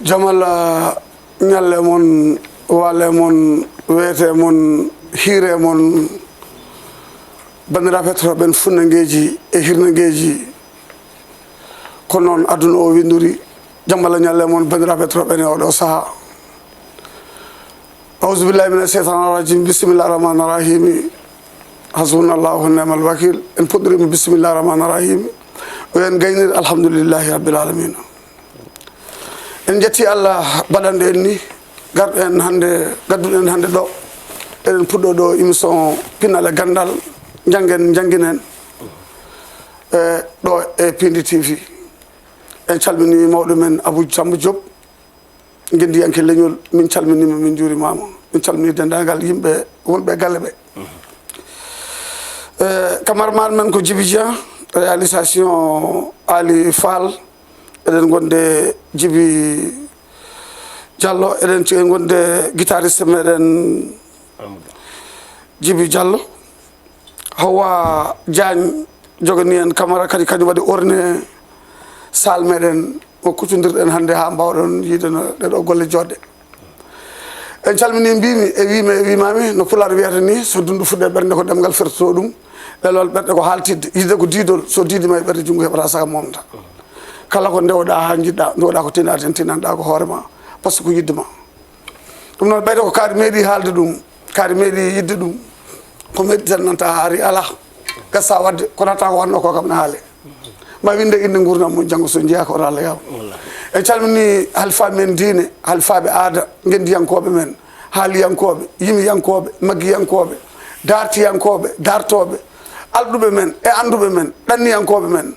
jamala nyalle mon wale mon wete mon hire mon bandira petro ben funangeji e hirnangeji ko non aduna o winduri jamala nyalle mon bandira petro ben o do saha auzu billahi minash shaitanir rajim bismillahir rahmanir rahim hasbunallahu wa ni'mal wakil en podri bismillahir rahmanir rahim o en gaynir alhamdulillahi rabbil alamin en jetti Allah badande en ni gardo en hande gadduɗen hande ɗo eɗen puɗɗo ɗo émission pinal e gandal jangguinen ɗo e Pindi TV en calmini mawɗo men Abou Samba Diop guendiyanke leñol min calminima min juurimama min calmini dendagal yimɓe wonɓe galle ɓe cameraman men ko Djiby Dia réalisation Ali Fall eɗen gonde Djiby Diallo eɗen gonde guitariste meɗen Djiby Diallo Hawa Diagne jogani en camara kadi kañum waɗi orne sal meɗen o kutodirɗen hande ha mbawɗon yideno ɗeɗo golle joɗɗe en calmini mbimi e wimami no pular wiyata ni so dundu fuɗɗe ɓerde ko ɗemgal fertoto ɗum lelol ɓerde ko haltidde yidde ko didol so didima e ɓerde junggo heɓata saka momta kala ko ndewɗa ha jiɗɗa ndoɗa ko tinade ten tinanɗa ko hoorema par ce que ko yiddema ɗum noon ɓeyde ko kaari meeɗi haalde ɗum kaari meeɗi yidde ɗum ko meeɗi tan nanta haari ala gassa wadde kono ta ko wanno ko kam ne haale ma winde inde gurdam mum janggo so jeeya ko ora Allah yaw en calmini halfaɓe men diine halfaɓe aada gendiyankoɓe men haaliyankoɓe yimiyankoɓe maggiyankoɓe dartiyankoɓe dartoɓe alɗuɓe men e anduɓe men ɗanniyankoɓe men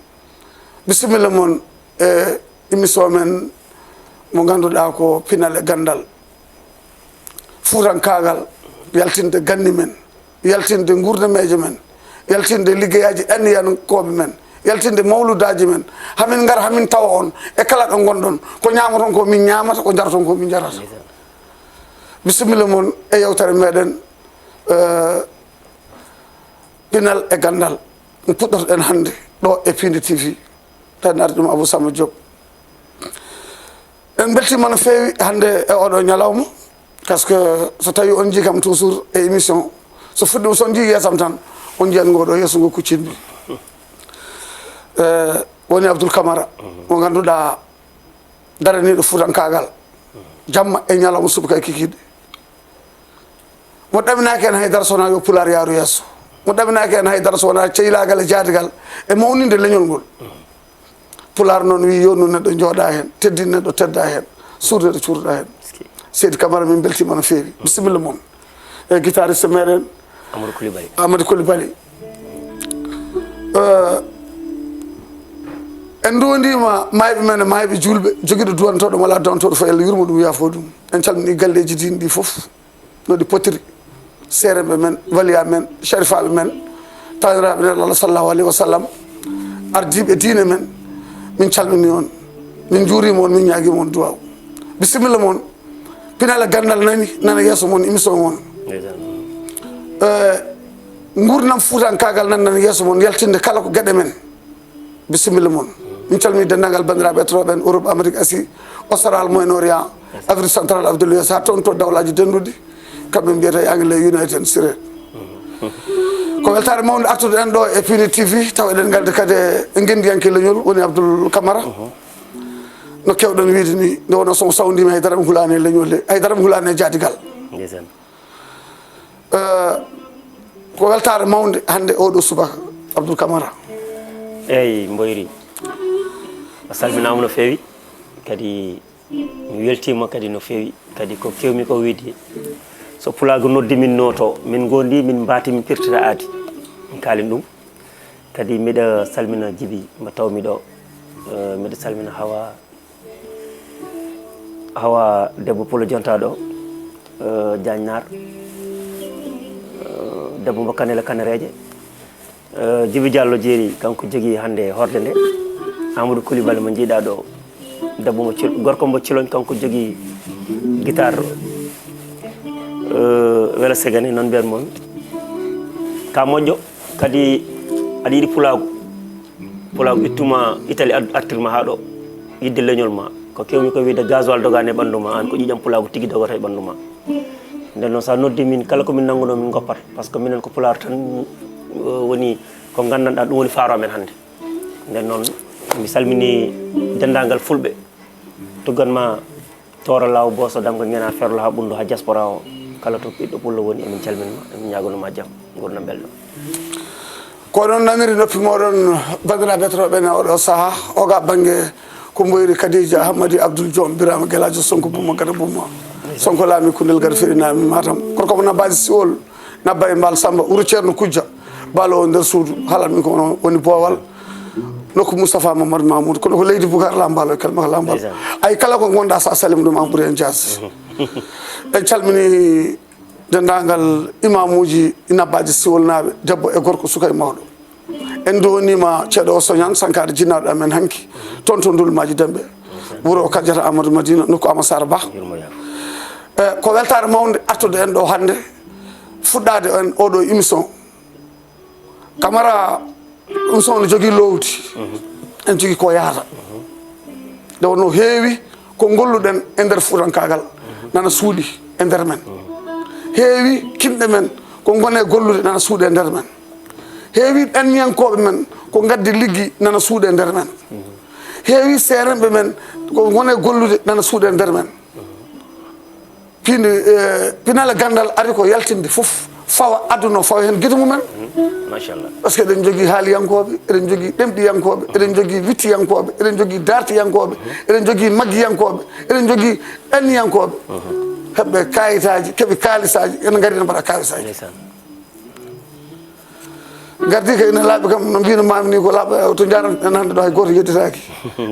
bisimilla moon e émission men mo ganduɗa ko pinal e gandal fuutankagal yaltinde ganni men yaltinde gurdameje men yaltinde liggeyaji ɗanniyankoɓe men yaltinde mawludaji men hamin gara hamin tawa on e kala ɗo gonɗon ko ñamaton ko min ñamata ko jaraton ko min jarata bisimilla moon e yewtere meɗen pinal e gandal ɗum puɗɗotoɗen hande ɗo e Pindi TV tan ardi ɗum Abou Samba Diop en beltima no fewi hande e oɗo ñalawma par ce que so tawi on jii kam toujours e émission so fuɗɗima son jii yesam tan on jiyat ngoɗo yesso ngo kuccinmi woni Abdoul Camara mo ganduɗa daraniɗo fuutankagal jamma e ñalawma subaka e kikiɗe mo ɗaminaki en haydara sowona yo pular yaaru yesso mo ɗaminaki en haydara sowona cehilagal e jaadigal e mawninde leñol ngol pular noon wi yonnu neɗɗo jooɗa hen teddin neɗɗo tedda hen suurde ɗo cuurɗa hen Seydi Camara min beltima no fewi bisimilla moon e guitariste meɗen Amadou Coulibaly en duwondima mayɓe men e mayɓe julɓe joguiɗo duwantoɗo wala duwantoɗo fo Allah yurmo ɗum yafo ɗum en calmini galleji din ɗi foof no ɗi potiri sereɓe men waliya men sharifaɓe men taniraɓe nen Allah sallallahu alayhi wa sallam ardiɓe diine men min calmini on min juurima on min ñaguima on duwaw bisimilla moon pinal e gandal nana yesso moon émission moon gurdam fuutankagal nana yesso moon yaltinde kala ko gueɗe men bisimilla moon min calmini dendagal bandiraɓe etroɓe en Europe Amérique Asie Austral Moyen Orient Afrique centrale Afrique de l'Ouest ha toon to dawlaji denduɗi kamɓe mbiyata anglais United States ko weltare mawde artude en ɗo e Pindi TV taw eɗen galde kadi e gendiyanke leñol woni Abdoul Camara no kewɗen wiide ni nde wonno somo sawdima haydara mi hulani e leñol he haydara mi hulani e jaadigal ko weltare mawde hande oɗo subaka Abdoul Camara eyyi Mboyri a salminama no fewi kadi mi weltima kadi no fewi kadi ko kewmi ko wiide so pulago noddi min noto min gondi min mbati min pirtata aadi min kalin ɗum kadi mbiɗa salmina Djiby mbo tawmi ɗo mbiɗa salmina hawa debbo Polo jonta ɗo Diagne Nar debbo mbo Kanela Kanereje Djiby Diallo jeeri kanko jogui hande horde nde Amadou Coulibaly mo jiiɗa ɗo debbo mo gorko mbo Ciloñ kanko jogui guitare wela segani noon mbiyat moon ka moƴƴo kadi aɗa yiiɗi pulago ittuma Italie artirma ha ɗo yidde leñol ma ko kewmi ko wiide gasoil dogane ɓanduma an ko ƴiƴam pulago tigui dogota e ɓanduma nden noon sa noddi min kala komin nangguno min goppat par ce que minen ko pular tan woni ko gandanɗa ɗum woni faaro amen hannde nden noon mi salmini dendagal fulɓe tugganma toro law boso damgo ñana ferlo ha ɓundo ha diaspora o kala to ɓiɗɗo pullo woni emin calminma emin ñagonoma jaam gurdam belɗo ko noon naniri noppi moɗon bandiraɓe ɓetroɓe ne oɗo saaha oga banggue ko mboyri Kadija Hammadi Abdoul Diom Birama Gueladio Sonko Bouma Gada Bouma Sonko laami kundel gada firinami Matam kono komo nabbaji siwol nabba e mbal Samba wuro ceerno Kujja baalo o nder suudu haalat min ko woni boowal nokku Moustapha Mamadou Mamoudou kono ko leydi Bougar Lambalo e kalmaka Lambalo ay kala ko gonɗa sa salima ɗum an ɓuuri hen jasi en calmini dendagal imamuji nabbaji siwol naaɓe debbo e gorko suka e mawɗo en donima ceeɗo o soñan sankade jinnaɗo amen hanki toon to ndulmaji demɓe wuuro o Kadiata Amadou Madina nokku Amassara Ba ko weltare mawde artude en ɗo hande fuɗɗade en oɗo émission Camara émission ne jogui lowdi en jogui ko yaata nde wonno heewi ko golluɗen e nder fuutankagal nana suuɗi e nder men heewi kimɗe men ko gone gollude nana suuɗe e nder men heewi ɗanniyankoɓe men ko gaddi liggi nana suuɗe e nder men heewi seerenɓe men ko gone gollude nana suuɗe e nder men pinala gandal ari ko yaltinde foof fawa aduna fawa hen gueɗe mumen machallah par ce que eɗen jogui haaliyankoɓe eɗen jogui ɗemɗiyankoɓe eɗen jogui wittiyankoɓe eɗen jogui dartiyankoɓe eɗen jogui maggiyankoɓe eɗen jogui ɗanniyankoɓe heɓɓe kayitaji keeɓe kalisaji ene gari ne mbaɗa kalisaji gardi ka ina laaɓi kam no mbino mami ni ko laaɓa to jaran hande ɗo hay goto yedditaki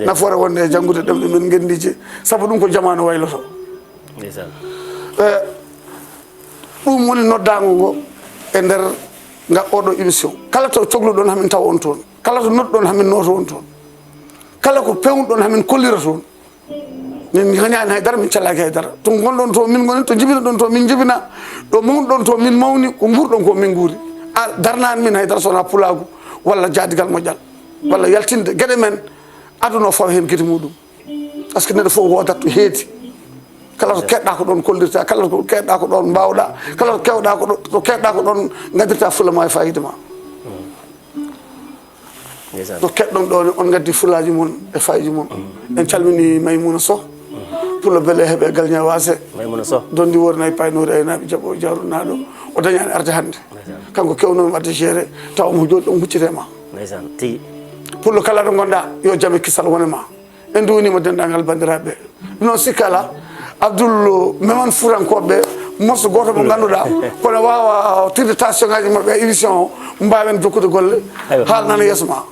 nafoore wonde e janggude ɗemɗe men gendiji saabu ɗum ko jamanu wayloto ɗum woni noddago ngo e nder oɗo émission kala to cohluɗon hamin tawa on toon kala to nodɗon hamin noto on toon kala ko pewnuɗon hamin kollira toon min hañani haydara min callaki haydara to gonɗon to min goni to jibinaɗon to min jibina ɗo mawnuɗon to min mawni ko guurɗon ko min guuri a darnani min haydara sowona pulagu walla jadigal moƴƴal walla yaltinde gueɗe men aduna o fawa hen gueɗe muɗum par ce que neɗɗo fof wodat to heedi kala to keɗɗa ko ɗon kollirta kala to keɗɗa ko ɗon mbawɗa kala to kewɗa ko to keɗɗa ko ɗon gaddirta fulla ma e fayida ma to keɗɗon ɗon on gaddi fullaji mon e fayiji mon en calmini Maymouna Sow pour le bele heɓe galña wase Maymouna Sow dondi wornayi paynori aynaɓe jaaɓo jawrunaɗo o dañani arde hande kanko kewnomi arde géré taw mo joni ɗon huccitema ndeysan tigui pour le kala ɗo gonɗa yo jaame kisal wonema en duwnima dendagal bandiraɓe non sikkala Abdoul meman furankoɓe morso goto mo ganduɗa kono wawa tirde tension ngaji mabɓe e émission o mbawen jokkude golle haalnana yeeso ma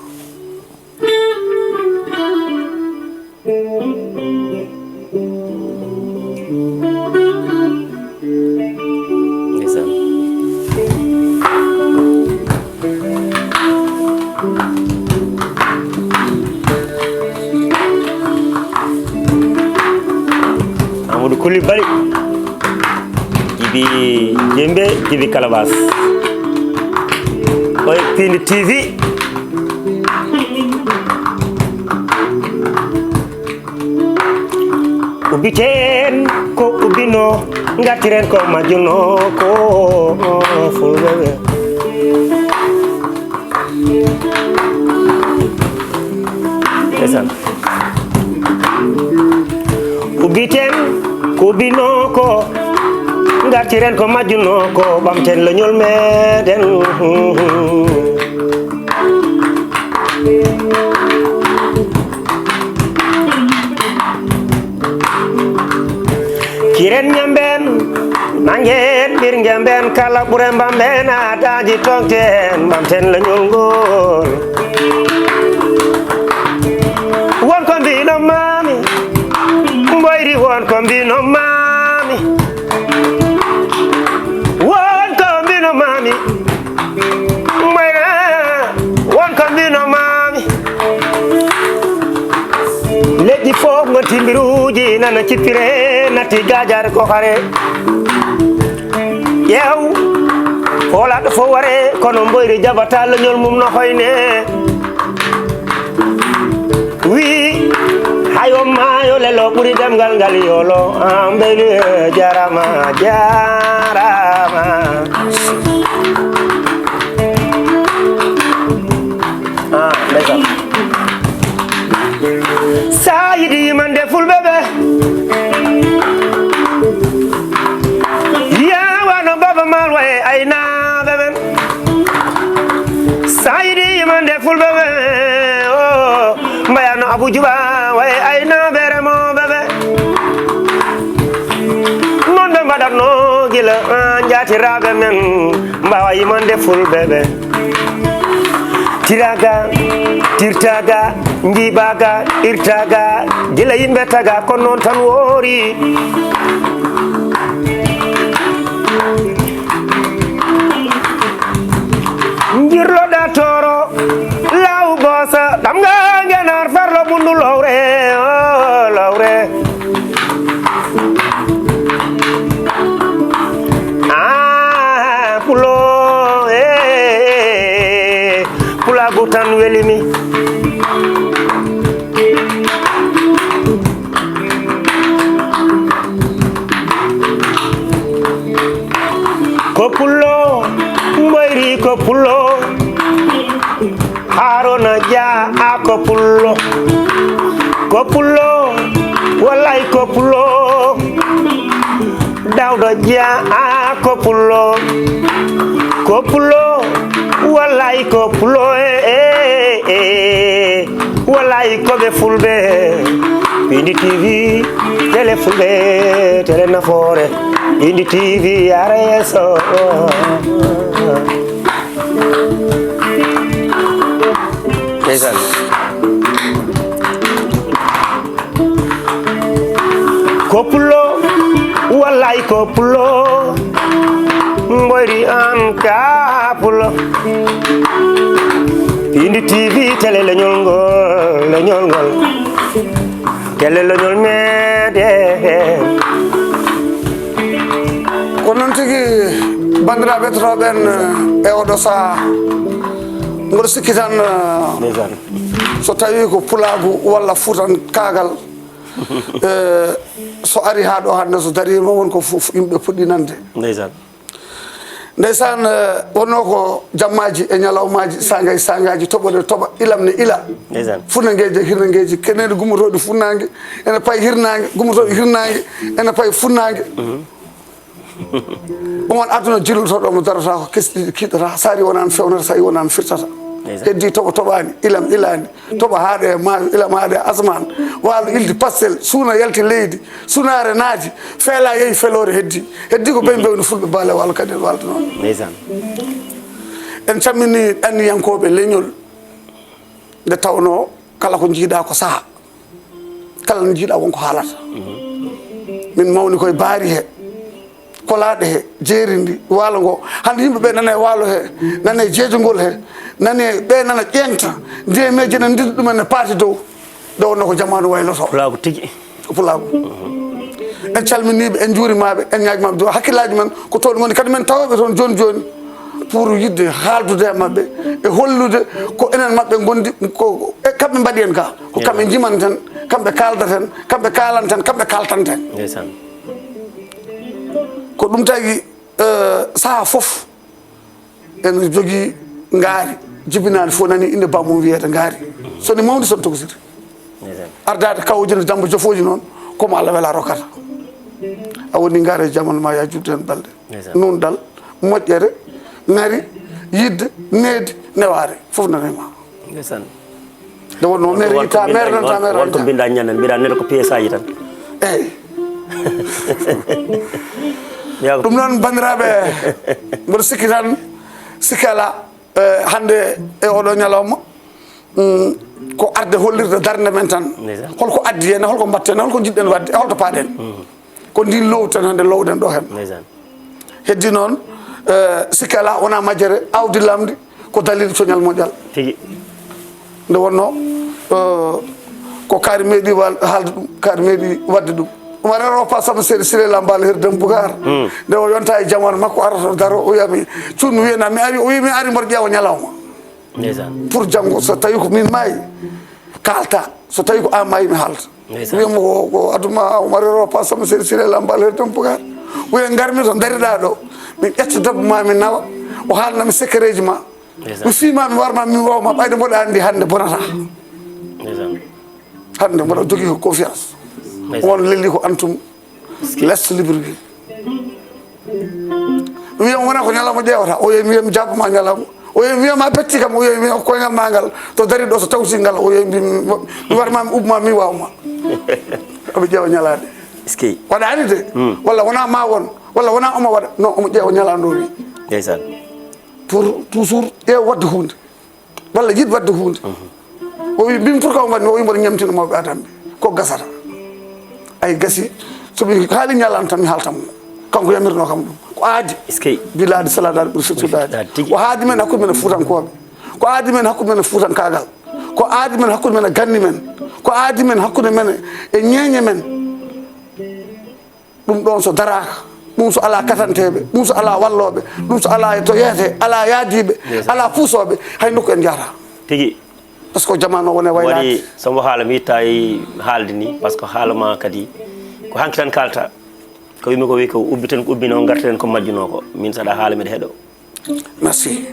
Amadou Coulibaly Djiby Djembe Djiby Calabas Oy Pindi TV ubiten ko ubino ngatiren ko majuno ko fulbewe esan ubiten ko ubino ko ngatiren ko majuno ko bamten leñol meden kiren nyamben nangen bir ngemben kala bure mbamben adaji tongten bamten leñol ngol won ko mbino mami mboyri won ko mbino mami won ko mbino mami mboyri won ko mbino mami leƴƴi fof gonti mbiruji nana cippire natti gajare ko hare ƴeew hoolaɗo fof ware kono mboyri jabata leñol mum no hoyne wi hay yo mayo lelo ɓuri demgal ngal yolo mbeli jarama jarama ndeysan sa yiɗi yimande fulɓe ɓe yawano baba mal waye aynaɓe ɓen sa yiɗi yimande fulɓe ɓe o mbayano abou djouba waye aynaɓe remoɓe ɓe non ɓe mbaɗatno guila jatiraɓe men mbawa yimande fulɓe ɓe tiraga tirtaga jiiɓaga irtaga gila yimɓe taga ko noon tan woori jirloɗa toro law bosa ɗamga genar farlo ɓundu lowre o lowre pulo pulagu tan welimi ko pullo mboyri ko pullo harona dia a ko pullo wallahi ko pullo dawdo dia a ko pullo wallahi ko pullo wallahi ko be fulbe Indi TV télé fulbe télé nafoore Indi TV areso Ndeysaan ko pullo wallahi ko pullo mboyri an ka pullo Indi TV télé leñol ngol télé leñol mede ko non tigi bandiraɓe totoɓen e oɗo saha mboɗo sikki tan so tawi ko pulagu walla fuutan kagal so ari ha ɗo hande so darima wonko fof yimɓe puɗɗi nande ndeysan wonno ko jammaji e ñalawmaji sangaji toɓoɗe toɓa ilam ne ila funnagueji e hirnagueji kenede gummotoɗe funnague ene paye hirnague gummotoɗe hirnague ene paye funnague on aduna jillutoɗo mo darata ko kesɗiɗi kiɗata sari wonani fewnata sayi wonani firtata heddi toɓo toɓani ilam ilani toɓa haaɗe e maayo ilam haaɗe e asman walo ilde pastel suuna yalti leydi sunare naati feela yeehi felore heddi ko ɓen mbewni fulɓe baale walo kadi en walda noon en cammini ɗanniyankoɓe leñol nde tawno kala ko jiiɗa ko saaha kala no jiiɗa wonko haalata min mawni koye baari he kolaɗe he jeeridi waalo ngo hande yimɓeɓe nana e waalo he nana e jeejogol he nani ɓe nana ƴeŋta ndemeji ne ndiri ɗumen ne paati dow nde wonno ko jamanu wayloto pulagu tigi ko pulagu en calminiɓe en juurimaɓe en ñaguimaɓe dow hakkillaji men ko toon goni kadi men tawaɓe toon joni pour yidde haaldude e mabɓe e hollude ko enen mabɓe gondi ko kamɓe mbaɗi en ka ko kamɓe jimanten kamɓe kaldaten kamɓe kalanten kamɓe kaltanten ko ɗum tagi saaha foof ene jogui ngaari jibinade fof nani inde bammum wiyete ngaari soni mawdi son togosiri ardade kawuji ne dambo jofoji noon comme Allah wela rokkata a woni ngaari e jamanu ma ya juddu hen balɗe nun dal moƴƴere ngari yidde needi neware foof nanema nde wonno mere itta mere nanta mere wonko mbinda ñanen mbiɗa neɗɗo ko pièce tan eyyi ɗum noon bandiraɓe mboɗo sikki tan sikkala hande e oɗo ñalawma ko arde hollirde darde men tan holko addi hen holko mbatten holko jiɗɗen wadde e holto paaɗen ko ndin low tan hande lowɗen ɗo hen heddi noon sikkala wona majjere awdi lamdi ko dalil coñal moƴƴal tigi nde wonno ko kaari meeɗi haalde ɗum kaari meeɗi wadde ɗum umar rero pa sama seri sire lambal hirdem bugar nde o yonta e jamanu makko arato daro o yami cunmi wiyena mi ari o wi mi ari mboɗo ƴeewa ñalawma pour janggo so tawi ko min maayi kalta so tawi ko an maayi mi haalta wiyamo ko aduma umarero pa sama sere lambal her tan pugar wiya garmi to darida ɗo min ƴetta dabbo ma min nawa o haalnami secret ma mi fiima mi warma mi wawma ɓayde mboɗa andi hande bonata hande mboɗa jogui ko confiance won lelli ko antum less libre bi wiyam wona ko ñalawma ƴewata o yeyi wiyami jabboma ñalawma o yeyi wiyama petti kam o yeyi mi koyngal ma ngal to dari ɗo so tawti ngal o yeyi mi warma mi ubbma mi wawma omo ƴeewa ñalade waɗani de walla wona ma won walla wona omo waɗa non omo ƴeewa ñalado wi ndeysan pour toujours ƴeew wadde hunde walla yiɗ wadde hunde o wi mbimi pour ko mbaɗmi o wi mboɗo ñamtinomoɓe adamɓe ko gasata ay gasi somi haali ñalano tan mi haaltam kanko yamirno kam ɗum ko aadi bilade saladade ɓuuri sirtudade ko haadi men hakkude men e fuutankoɓe ko aadi men hakkude men e fuutankagal ko aadi men hakkude men e ganni men ko aadi men hakkude men e ñeeñe men ɗum ɗon so daraka ɗum so ala katanteɓe ɗum so ala walloɓe ɗum so ala to yeete ala yaadiɓe ala puusoɓe hay nokku en jahata tigui par ce que jamanu wone waylade waɗi somo haala mi yitta e haalde ni par ce que haalama kadi ko hanki tan kalta ko wimi ko wi ko ubbi tan ko ubbino garten ko majjuno ko min saɗa haala mbiɗa heeɗo merci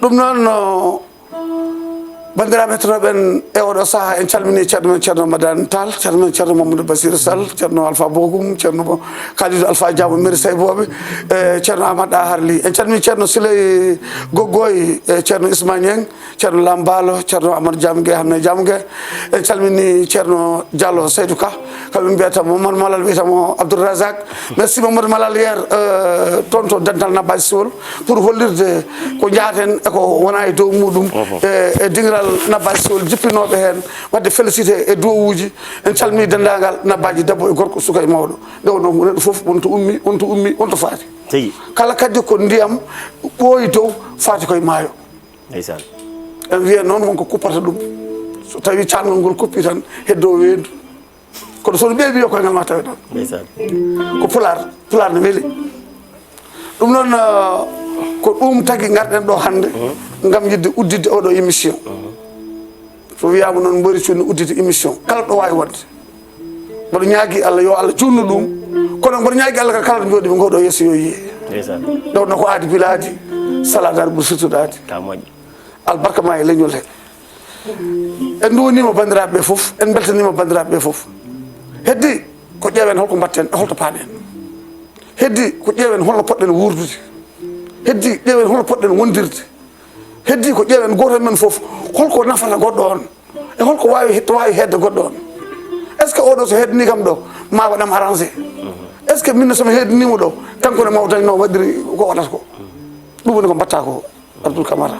ɗum noon bandiraɓe hettonoɓen e oɗo saaha en calmini ceerno men ceerno madani tall ceerno men ceerno mamadou basirou sall ceerno alpha bogoum ceerno kalidou alpha diamo mairie sayboɓe e ceerno amadou harli en calmini ceerno siley goggoy e ceerno isma nieng ceerno lambalo ceerno amadou diamgue hamne diamgue en calmini ceerno diallo seydou ka kamɓe mbiyatamo mamadou malal wiyatamo abdourazak merci mamadou malal hier toon to dental nabbaji siwol pour hollirde ko jaaten eko wona e dow muɗum e dingiral nabbaji siwol jippinoɓe hen wadde félicité e dowuji en calmini dendagal nabbaji debbo e gorko suka e mawɗo nde wonno neɗɗo foof wonto ummi wonto ummi wonto faati kala kadi ko ndiyam ɓooyi dow faati koye maayo ndeysan en wiya noon wonko kuppata ɗum so tawi cangol ngol kuppi tan heddo weedu kono sono ɓeeɓi yo koyngal ma tawi ɗon ndeysan ko pular ne weeli ɗum noon ko ɗum tagui garɗen ɗo hande gam yidde uddidde oɗo émission so wiyama noon mbori cunni uddidde émission kala ɗo wawi wonde mboɗo ñaagui Allah yo Allah junnu ɗum kono mboɗo ñaagui Allah kala ɗo jooɗi ɓe gowɗo yesso yo yiye ɗe wonno ko aadi biladi saladade ɓuuri sirtudade ka moƴƴi albarka ma e leñol he en duwonima bandiraɓe foof en beltanima bandiraɓe foof heddi ko ƴeewen holko mbatten e holto paaɗen heddi ko ƴeewen holno poɗɗen wurdude heddi ƴeewen holno poɗɗen wondirde heddi ko ƴeewen goto men foof holko nafata goɗɗo on e holko wawi hedde goɗɗo on est ce que oɗo so heddini kam ɗo ma waɗam arrangé est ce que minne somi heddinimo ɗo kanko ne mawtañno waɗiri ko waɗata ko ɗum woni ko mbatta ko Abdoul Camara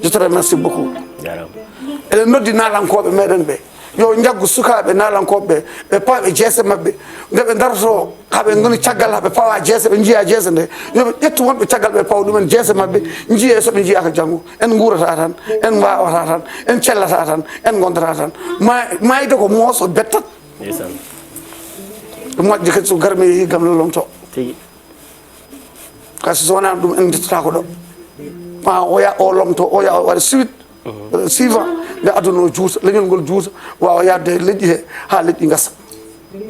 je te remercie beaucoup eɗen noddi nalankoɓe meɗen ɓe yo jaggu sukaɓe nalankoɓe ɓe pawa ɓe jeese mabɓe nde ɓe darto haɓe goni caggal haɓe pawa jeese ɓe jiiya jeese nde yoɓe ƴettu wonɓe caggal ɓe pawa ɗumen jeese mabɓe jiiye soɓe jiyaka janggo en guurata tan en wawata tan en cellata tan en gondata tan mayde ko mooso bettat ɗum moƴƴi kadi so garmi yeehi gam lolomto kasi so wonani ɗum en jettata ko ɗo ma oya o lomto oya o waɗa suite suivant nde aduna o juuta leñol ngol juuta wawa yadde leƴƴi he ha leƴƴi gasa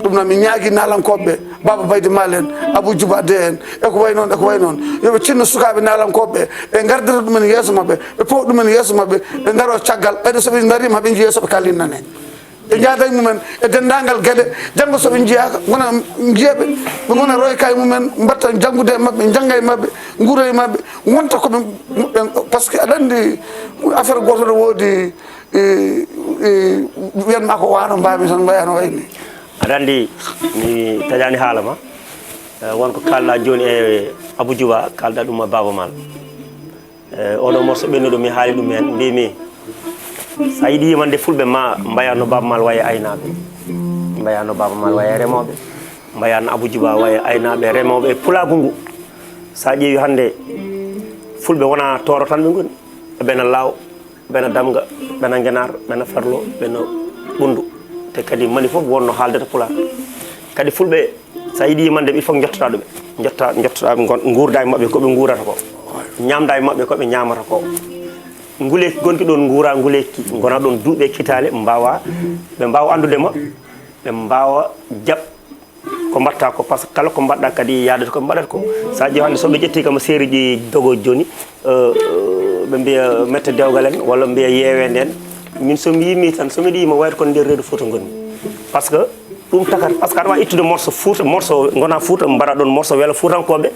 ɗum noon mi ñaagui nalankoɓeɓe baba bayde mal en abou djouba de en eko way noon eko way noon yoɓe tinno sukaɓe nalankoɓeɓe ɓe gardira ɗumen yeeso mabɓe ɓe powa ɗumen yeeso mabɓe ɓe garo caggal ɓayde soɓe darima haɓe jiiye soɓe kallinnane ɓe jaaday mumen e dendagal gueɗe janggo soɓe jiyaka gona jiiyeɓe ɓe gona royka e mumen mbatta janggude e mabɓe jangga e mabɓe guura e mabɓe gonta koɓe par ce que aɗa andi affaire goto ɗo woodi wiyanma ko wano mbami tan mbayano wayni aɗa andi mi taƴani haalama wonko kalɗa joni e abou djouba kalɗa ɗum e baba mal oɗo morso ɓennuɗo mi haali ɗum hen mbimi sa yiiɗi yimande fulɓe ma mbayano baba mal waye aynaɓe mbayano baba mal waye remoɓe mbayano abou djouba waye aynaɓe remoɓe pulagu ngu sa ƴeewi hande fulɓe wona toro tan ɓe goni ɓena law ɓena damga ɓena guenar ɓena farlo ɓena ɓundu te kadi mani foof wonno haaldata pulaar kadi fulɓe sa yiiɗi yimande il faut jottata ɗuɓe jottaɓe gurda e mabɓe koɓe gurata ko ñamda e mabɓe koɓe ñamata ko nguleki gonki ɗon nguura nguleki gona ɗon duuɓe kitale mbawa ɓe mbawa andudema ɓe mbawa jaab ko mbatta ko par ce que kala ko mbaɗɗa kadi yaadata ko mbaɗata ko sa ƴeew hannde soɓe ƴetti kam série ji dogo joni ɓe mbiya mette dewgal en walla mbiya yeewede en min somi yimi tan somiɗa yima wayata kono nder reedu Fouta gonmi par ce que ɗum takat par ce que aɗa wawi ittude morceau Fouta morceau gona Fouta mbaɗa ɗon morceau weela Foutankoɓe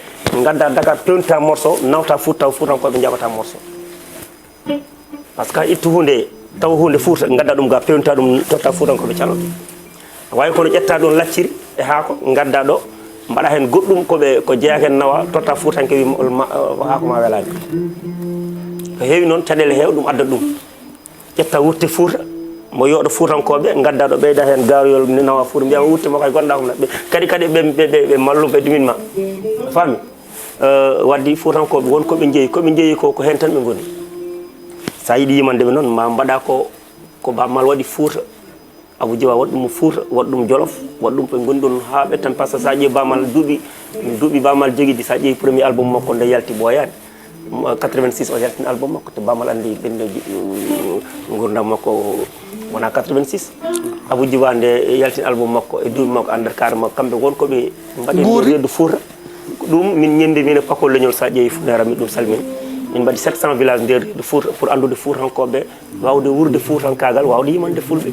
gadda Dakar pewnita morceau nawta Fouta taw Foutankoɓe jaɓata morceau par ce que ittu hunde taw hunde Fouta gadda ɗum ga pewnita ɗum totta Foutankoɓe caloɓe wawi kono ƴetta ɗon lacciri e haako gadda ɗo mbaɗa hen goɗɗum ko jeeyaka en nawa totta Foutanke wi haako ma welani ko heewi noon caɗele heew ɗum adda ɗum ƴetta wutte Fouta mo yooɗo Foutankoɓe gadda ɗo ɓeyda hen garoyol nawa Fouta mbiyama wutte mo kay gonɗa ko kadi ɓe mallum ɓe ɗumin ma faami waddi Foutankoɓe won koɓe jeeyi ko hen tan ɓe goni sa yiiɗi yimandeɓe noon ma mbaɗa ko bammal waɗi Fouta Abou Djiba waɗi ɗum Fouta waɗi ɗum Jolof waɗi ɗum ɓe goni ɗon ha ɓettan par ce que sa ƴeewi bammal duuɓi bammal joguiɗi sa ƴeewi premier album makko nde yalti ɓooyani 86 o yaltini album makko te bammal andi ɓendeji gurdam makko wona 86 Abou Djiba nde yaltini album makko e duuɓi makko andata kare makko kamɓe wonkoɓe mbaɗi reedu Fouta ɗum min ñembi min e Pako Leñol sa ƴeewi funera min ɗum salmini min mbaɗi 700 village nder reedu Fouta pour andude Foutankoɓe wawde wurde Foutankagal wawde yimande fulɓe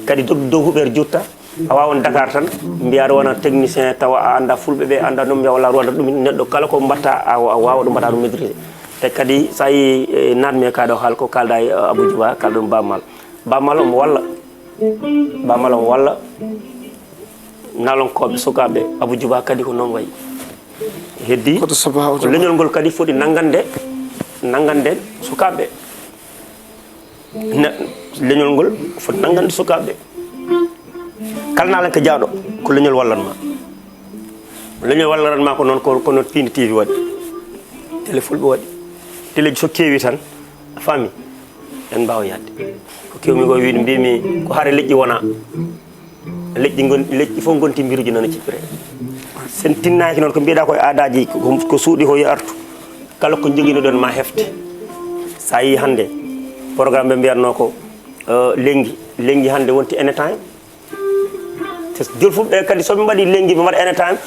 kadi dow huɓere jutta a wawon Dakar tan mbiyaɗa wona technicien tawa a anda fulɓe ɓe anda noon mbiya walla ronda ɗum neɗɗo kala ko mbatta a wawa ɗum mbaɗa ɗum maîtrisé te kadi sa yi natmi kaɗo haal ko kalda e Abou Djiba kalɗa ɗum bammal omo walla nalonkoɓe sukaɓe Abou Djiba kadi ko noon wayi heddi ko leñol ngol kadi foti nangande sukaɓe leñol ngol foti nangande sukaɓe kala nalanke jaaɗo ko leñol wallatma leñol wallatanma ko noon kono Pindi TV waɗi télé fulɓe waɗi téléji so keewi tan a faami en mbawa yadde ko kewmi ko wiide mbimi ko haare leƴƴi wona leƴƴi fof gonti mbiruji noon e cippire sen tinnaki noon ko mbiɗa koye aadaji ko suuɗi ko yo artu kala ko joguinoɗon ma hefte sa yi hande programme ɓe mbiyatno ko lenggi hande wonti anytime joni fof ɓe kadi soɓe mbaɗi lenggi ɓe mbaɗa anytime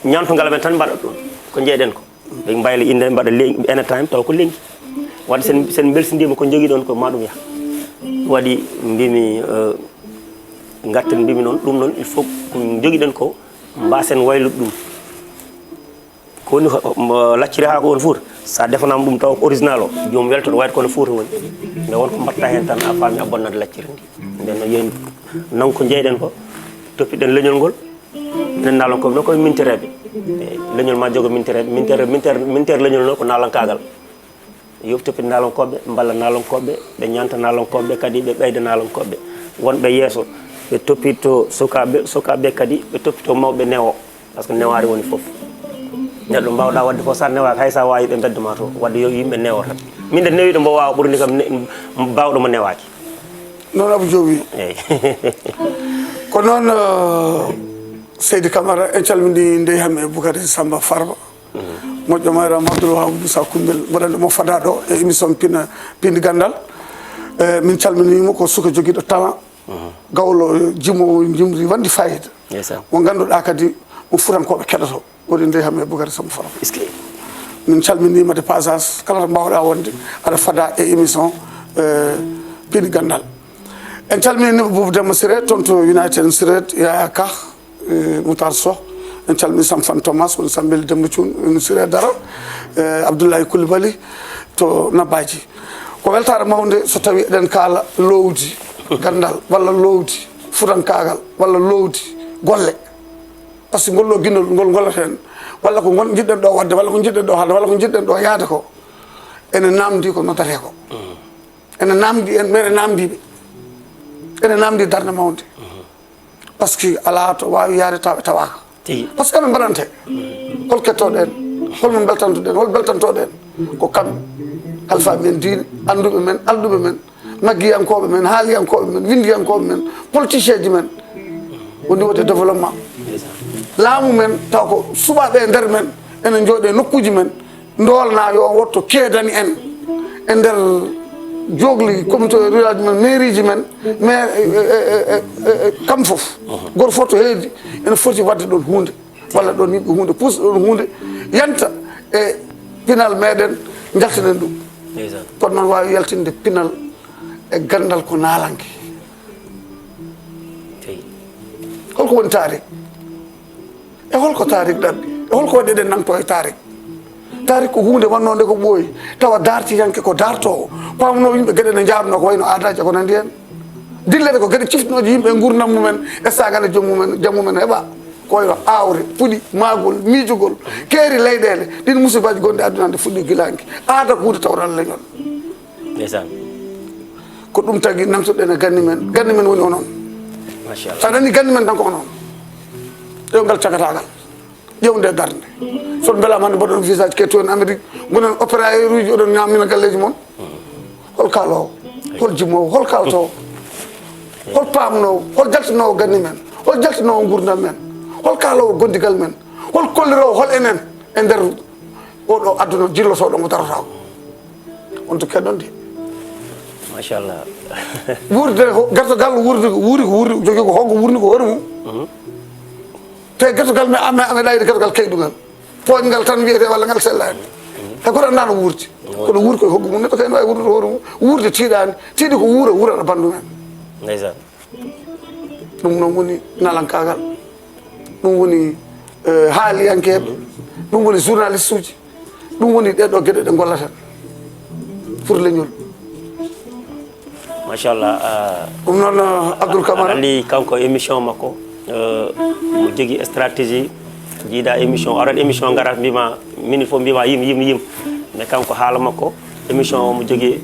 ñamtogal men tan mbaɗa ɗum ko jeeɗen ko ɓe mbayla inde mbaɗa anytime taw ko lenggi wadde sen belsidima ko jogui ɗon ko maɗum yaha waɗi mbimi gatten mbimi noon ɗum noon il faut ko jogui ɗen ko mbasen waylude ɗum ko woni lacciri ha ko woni Fouta sa defanama ɗum taw ko original o jomum weltoto wayde kono Fouta woni nde wonko mbatta hen tan a faami a bonnade lacciri ndi nden no yeyi nan ko jeyɗen ko toppiɗen leñol ngol minen nalankoɓe noon koye mintereɓe leñol ma jogo mintereɓe mintere leñol noon ko nalankagal yo toppita nalankoɓe mballa nalankoɓe ɓe ñanta nalankoɓe kadi ɓe ɓeyda nalankoɓe wonɓe yeeso ɓe toppito sukaɓe kadi ɓe toppito mawɓe newo par ce que neware woni foof neɗɗo mbawɗa wadde fof sa newaka hay sa wawi ɓe bedduma to wadde yo yimɓe newo tan min de newiɗo mbo wawa ɓurde kam bawɗomo newaki noon Abou Diobi eyyi ko noon Seydi Camara en calmini nde hamme Boukary Samba Farba moƴƴo mayram Abdoul Wahab Moussa Koumbel mboɗen mo fada ɗo e émission Pindi Gandal min calminimo ko suka joguiɗo talent gawlo jimowo jimri wandi fayida mo ganduɗa kadi mo Foutankoɓe keɗoto woni nde hamme Boukary Samba Farba min calminima de passage kala to mbawɗa wonde aɗa fada e émission Pindi Gandal en calminima Boubou Demba Siré toon to United Siré Yaya Ka Moutar Sow en calmini Samfane Thomas woni Sambeli Demba Thioune Siré Dara Abdoulaye Coulibaly to Nabaji ko weltare mawde so tawi eɗen kaala lowdi gandal walla lowdi Foutankagal walla lowdi golle par ce que ngollo guinnol ngol gollata hen walla ko jiɗɗen ɗo wadde walla ko jiɗɗen ɗo haalde walla ko jiɗɗen ɗo yaade ko ene namdi ko noddate ko ene namdi en mere namdiɓe ene namdi darde mawde par ce que ala to wawi yaade taw tawaka par ce que eɓe mbaɗante hol kettoɗen holmo beltantoɗen hol beltantoɗen ko kamɓe alpha men diine anduɓe men alduɓe men maggiyankoɓe men haaliyankoɓe men windiyankoɓe men politicien ji men au niveau de développement laamu men taw ko suɓaɓe e nder men ene jooɗe nokkuji men dolna yo wotto keedani en e nder jogli comité rural men mairie ji men maire kam fof goto fof to heedi ene foti wadde ɗon hunde walla ɗon yimɓe hunde pusɗa ɗon hunde yanta e pinal meɗen jaltinen ɗum kono noon wawi yaltinde pinal e gandal ko naalanke holko woni tarik e holko tarik ɗanɗi e holko waɗi eɗen nangto e tarik tarik ko hunde wannode ko ɓooyi tawa dartiyanke ko dartowo pamno yimɓe gueɗe ne jarno ko wayno aadaji ko nandi hen dillede ko gueɗe ciftinoje yimɓe e gurdam mumen e sagane jomumen jammumen heeɓa ko wayno awre puɗi magol miijugol keeri leyɗele ɗin musibaji gonɗe aduna nde fuɗɗi gilanki aada ko hunde tawran leñol ndeysaan ko ɗum tagui namtoɗen e ganni men woni onon machallah sa nani ganni men tan ko onon ƴewgal cagatagal ƴewde darde son beelama hande mbaɗon visage ketto en Amérique gonen opérateur uji oɗon ñamina galleji moon hol kalowo hol jimowo hol kaltowo hol pamnowo hol jaltinowo ganni men hol jaltinowo gurdam men hol kalowo gondigal men hol kollirowo hol enen e nder oɗo aduna jillotoɗo mo darotako on to keɗon de machallah wurde gertogal wuuri ko jogui ko hoggo wurni ko hoore mum te gertogal mi ame ɗayde gertogal keyɗugal poƴgal tan wiyete walla ngal sellani hay koto annda no wuurti kono wuuri koye hoggu mum neɗɗo kayne wawi wurdude hoore mum wuurde tiiɗani tiiɗi ko wuurata bandu men ndeysaan ɗum noon woni nalankagal ɗum woni haaliyankeɓe ɗum woni journaliste uji ɗum woni ɗeɗo gueɗe ɗe gollaten pour leñol machallah ɗum noon Abdoul Camara andi kanko émission makko mo jogui stratégie jiiɗa émission arat émission garat mbima minute fof mbima yim mais kanko haala makko émission omo jogui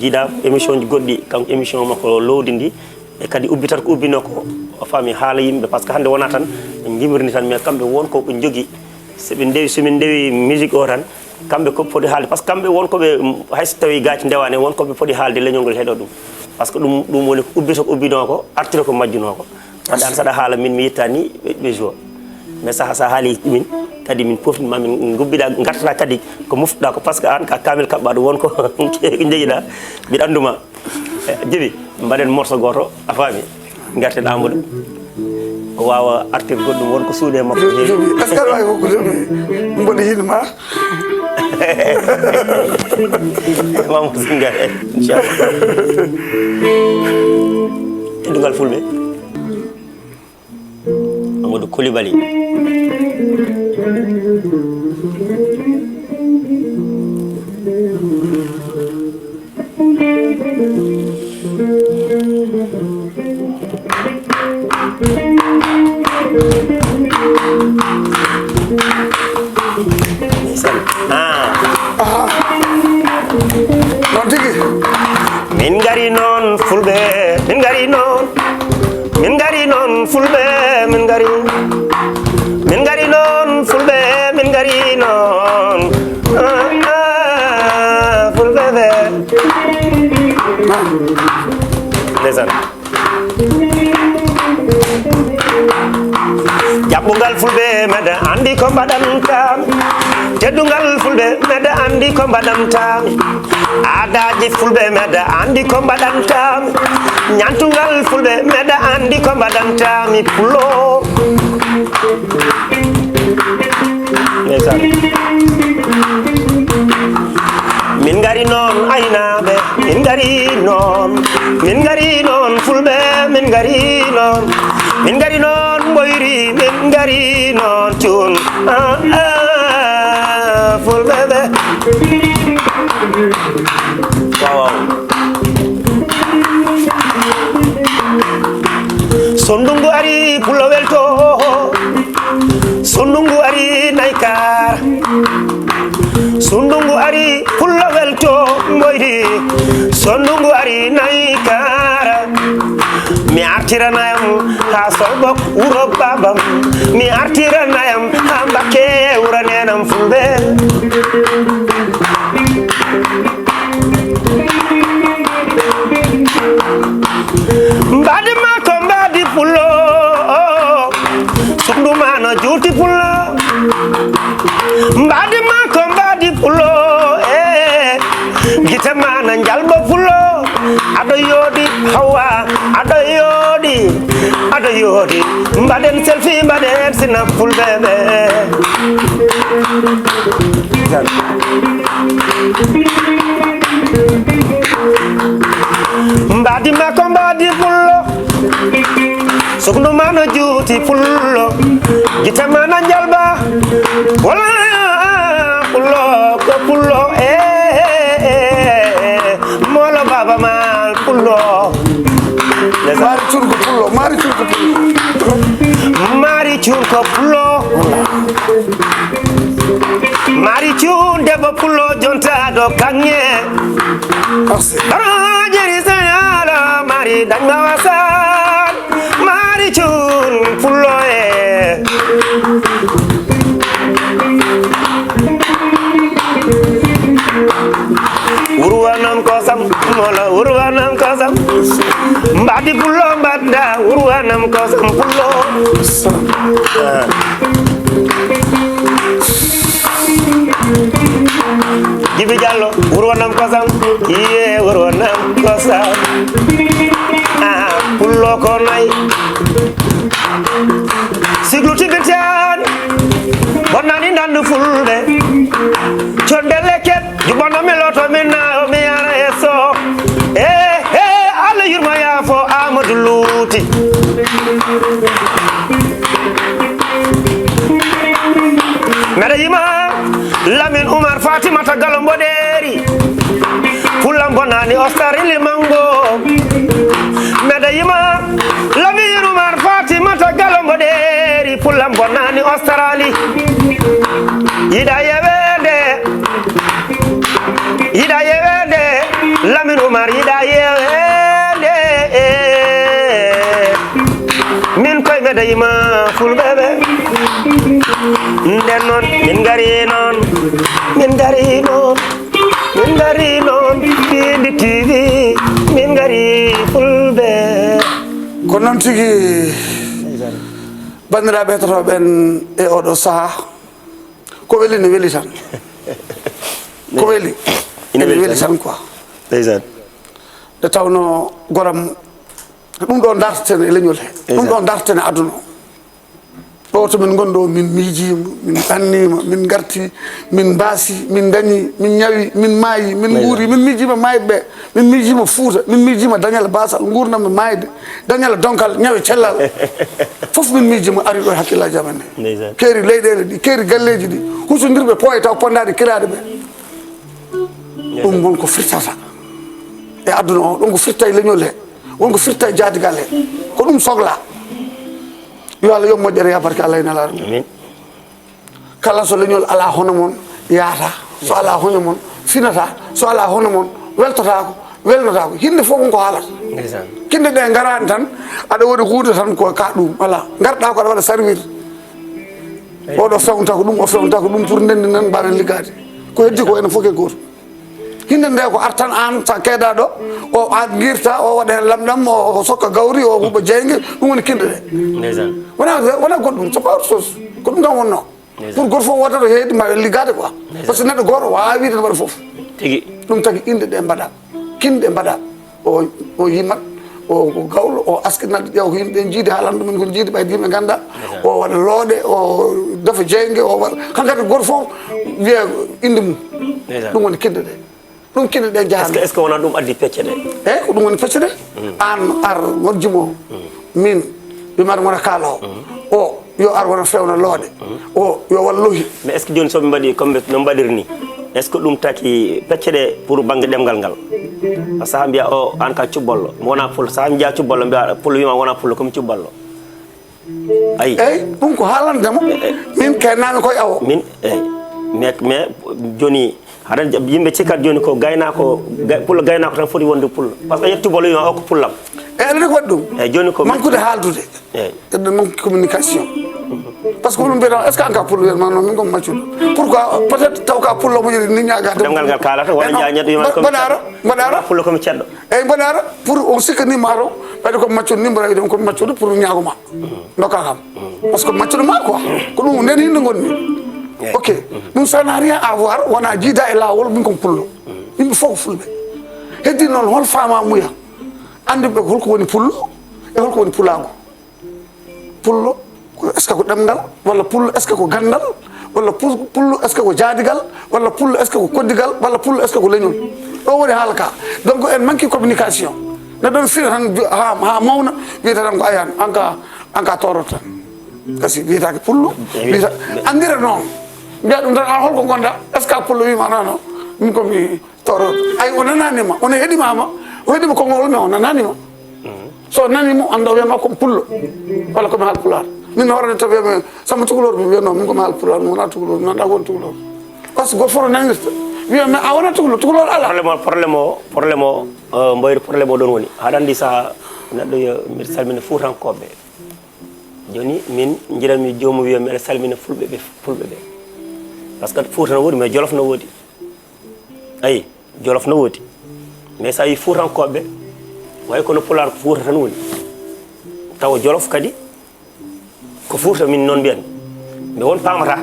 jiiɗa émission ji goɗɗi kanko émission makko lowdi ndi e kadi ubbitata ko ubbino ko o faami haala yimɓe par ce que hande wona tan jimirni tan mais kamɓe wonko ɓe jogui somin dewi musique o tan kamɓe ko poti haalde par ce que kamɓe wonkoɓe hayso tawi gaci ndewani wonkoɓe poti haalde leñol ngol heeɗo ɗum par ce que ɗum woni ko ubbito ko ubbino ko artira ko majjuno ko wadde an saɗa haala min mi yettani ɓe jour mais sa haali min kadi min poftinma min gubbiɗa gartata kadi ko moftuɗa ko par ce que an ka kamel kaɓɓaɗo wonko jeeyiɗa mbiɗa anduma Djiby mbaɗen morceau goto a faami garten Amadou o wawa artir goɗɗum wonko suuɗe makko est ce que aɗa wawi hokkude mboɗo yinma mamadou singar inchallah eɗugal fulɓe Amadou Coulibaly non tigui min gari noon fulɓe min gari noon fulɓe min gari noon fulɓe min gari noon fulɓe ɓe ndeysaan jaɓɓugal fulɓe meɗe andi ko mbaɗantami teddugal fulɓe meɗe andi ko mbaɗantami aadaji fulɓe meɗe andi ko mbaɗantami ñantugal fulɓe meɗe andi ko mbaɗantami pulo ndeysaan min gari noon aynaɓe min gari noon fulɓe min gari noon ɓoyri min gari noon cuun fulɓe ɓe wawaw so ndungu ari pullo welto so ndungu ari naykar so ndungu ari pullo welto ɓoyri so ndungu ari naykara mi artiranayam ha solbok wuro babam mi artiranayam ha mbakke wuranenam fulɓe mbadi ma ko mbadi pullo sunduma no juuti pullo mbadi ma ko mbadi pullo jalbo pullo aɗa yoodi hawa aɗa yoodi mbaɗen selfie mbaɗen sina fulɓeɓe mbadi makko mbadi pullo sukndu mana juuti pullo gite mana jalba wala pullo ko pullo molo baba mal pullo mari curko pullo mari cun debbo pullo jonta do kange jeri sayala mari dañma wasan mari cun pullo urwanam kosam mola urwanam kosam mbadi pullo mbadda urwanam kosam pullo Jibi Jallo urwanam kosam iye urwanam kosam pullo ko nay siglu tibitan bonnani nandu fulɓe conde leket juɓono mi loto minna o mi yara e so Allah yurma yaafo Amadou Louty mbeɗa yima Lamine Oumar Fatimata Gallo Mboɗeeri pullam bonani ostarili mango mbeɗa yima Lamine Oumar Fatimata Gallo Mboɗeeri pullam bonani Australie yiɗa yewede Lamine Oumar yiɗa yewede min koye mbeɗa yima fulɓeɓe nden noon min gari noon Pindi TV min gari fulɓe ko noon tigi bandiraɓe hettotoɓen e oɗo saaha ko weli ne weli tan ko weli ene weli tan quoi nde tawno goram ɗum ɗo darteten e leñol he ɗum ɗo darteten e aduna o ɗo to min gonɗo min miijima min ɓannima min garti min mbaasi min dañi min ñawi min maayi min guuri min miijima maayɓe ɓe min miijima Fuuta min miijima dañal basal gurdam maayde dañal donkal ñawi cellal fof min miijima ari ɗo e hakkillaji amen he keeri leyɗele ɗi keeri galleji ɗi husodirɓe pooye taw pondade kiraɗe ɓe ɗum wonko firtata e aduna o ɗum ko firta e leñol he wonko firta e jaadigal he ko ɗum sohla yo Allah yo moƴƴere ya barke Allah e nelaɗo mum kala so leñol ala hono moon yaata so ala hono moon finata so ala hono moon weltotako welnotako hinde fof wonko haalata kinde ɗe garani tan aɗa waɗi hunde tan ko ka ɗum ala garɗa ko aɗa waɗa servir oɗo fewnta ko ɗum o fewnta ko ɗum pour ndendi nan mbawen liggade ko heddi ko ene fof ke goto hinde nde ko artan an sa keeɗaɗo o a guirta o waɗa hen lamɗam o sokka gawri o huɓa jeygue ɗum woni kinde ɗe wona goɗɗum c'est pas autre chose ko ɗum tan wonno pour goto fof wotata heedi mbawe liggade quoi par ce que neɗɗo goto wawa wiide waɗa foof tigi ɗum tagui inde ɗe mbaɗa kinde ɗe mbaɗa o yimat o gawlo o askinalɗe ƴeewa ko yimɓe jiidi haalano ɗumen ko jiidi ɓayde yimɓe ganda o waɗa looɗe o dafa jeygue o waɗa hankkadi goto fof wiya inde mum ɗum woni kinde ɗe ɗum kinde ɗe jahan est ce que wona ɗum addi pecce ɗe eyyi ko ɗum woni pecce ɗe an ar wonjimo min wimaɗa wona kaala o yo ar wona fewna looɗe o yo walla lohi mais est ce que joni soɓe mbaɗi comme no mbaɗiri ni est ce que ɗum taki pecce ɗe pour banggue ɗemgal ngal saaha mbiya o an ka cubbollo mo wona pullo saaha mi jeeya cubbollo mbiya pullo wima wona pullo komi cubballo ayi eyyi ɗum ko haalandemo min kaynami koye awo min eyyi mais joni haɗa yimɓe cikkat joni ko gaynako pullo gaynako tan foti wonde pullo par ce que yettubolo wima o ko pullam eyyi aɗa ko waɗi ɗum eyyi joni ko manqude haaldude eɗen manque communication par ce que ɗum mbiyata est ce que an ka pullo wiyatma non min komi maccuɗo pourquoi peut être taw ka pullo mo joni ni ñagade ɗemgal ngal kalata wona jaa ñeddo wima mbaɗara pullo komi ceɗɗo eyyi mbaɗara pour on sikkanima to ɓayde komi maccuɗo ni mbaɗa wiɗen komi maccuɗo pour ñagoma dokka kam par ce que maccuɗo ma quoi ko ɗum nden hinde gonmi ok ɗum ça n'a rien à voir wona jiida e lawol min komi pullo yimɓe fof ko fulɓe heddi noon hol fama muya anduɓe holko woni pullo e holko woni pulago pullo est ce que ko ɗemgal walla pullo est ce que ko gandal walla pullo est ce que ko jaadigal walla pullo est ce que ko koddigal walla pullo est ce que ko leñol ɗo woni haala ka donc en manque communication neɗɗon fira tan ha mawna wiyata tan ko ayan anka toroto tan kasi wiyatake pullo wiyata andira noon mbiya ɗum tan a holko gonɗa est ce que a pullo wima non min komi toroto ay o nananima ono heeɗimama o heeɗima kongol me o nananima so nanimo anda wiyama komi pullo walla komi haal pular min hoorani taw wiyami Samba Tukulóor mi wiyano min komi haal pular mi wona tukulóor mi nanda won tukulóor par ce que goto fof no nanirta wiyami a wona tukulóor ala probléme o mboyri probléme o ɗon woni haɗa andi sa neɗɗo yo mbiɗa salmina fuutankoɓe joni min jiranmi jomum wiya mbiɗa salmina fulɓe ɓe par ce que Fouta no woodi mais Jolof no woodi ayi Jolof no woodi mais sa yi fuutankoɓe way kono Pulaar ko Fouta tan woni tawa Jolof kadi ko Fouta min noon mbiyan mais won pamata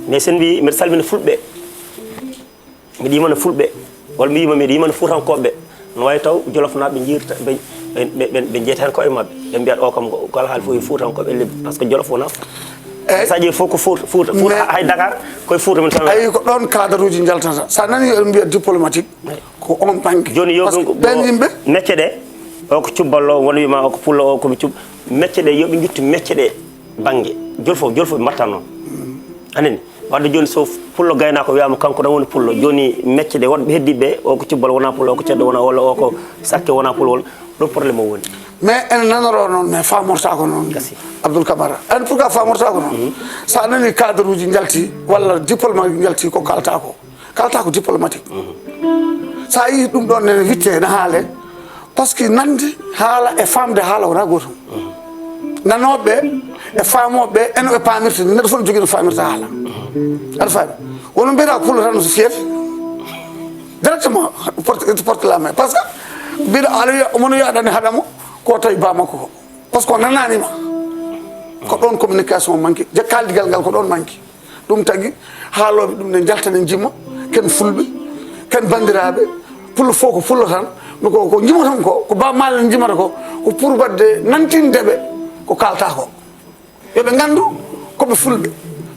mais sen mbi mbiɗa salmina fulɓe mbiɗa yimana fulɓe walla mi yima mbiɗa yimana fuutankoɓe no wawi taw Jolof naɓe jirta ɓe jeeta hen koye mabɓe ɓe mbiyat o kam kala haali fof yo fuutankoɓe lebbi par ce que Jolof wona sa ƴeewi fof ko Fouta hay Dakar koye Fouta min tan ayi ko ɗon cadre uji jaltata sa nani en mbiya diplomatique ko on banque joni yo ɓen yimɓe mecce ɗe o ko cubballo won wima o ko pullo o komi cub mecce ɗe yoɓe guittu mecce ɗe banggue jolfo ɓe mbatta noon anani wadde joni so pullo gaynako wiyama kanko ɗan woni pullo joni mecce ɗe wonɓe heddiɓe o ko cubbal wona pullo o ko ceddo wona walla o ko sakke wona pullo walla ɗon probléme o woni mais en nanoro noon mais famortako noon Abdoul Camara en pourquoi famortako noon sa nani cadre uji jalti walla diplomatique jalti ko kalata ko diplomatique sa yi ɗum ɗon nene witte ne haale par ce que nande haala e famde haala wona gotum nanoɓe e famoɓe eno ɓe pamirta neɗɗo fof ne jogui no famirta haala aɗa faami wono mbiyata pullo tan no so fiyete directement porte la main par ce que mbiɗa ala omono yaɗani haɗamo ko tawi bamakko ko par ce que o nananima ko ɗon communication manque kaldigal ngal ko ɗon manque ɗum tagui haaloɓe ɗum ne jaltane jimma ken fulɓe ken bandiraɓe pullo fof ko pullo tan ko jima tan ko bamalen jimata ko pour wadde nantindeɓe ko kalta ko yoɓe gandu koɓe fulɓe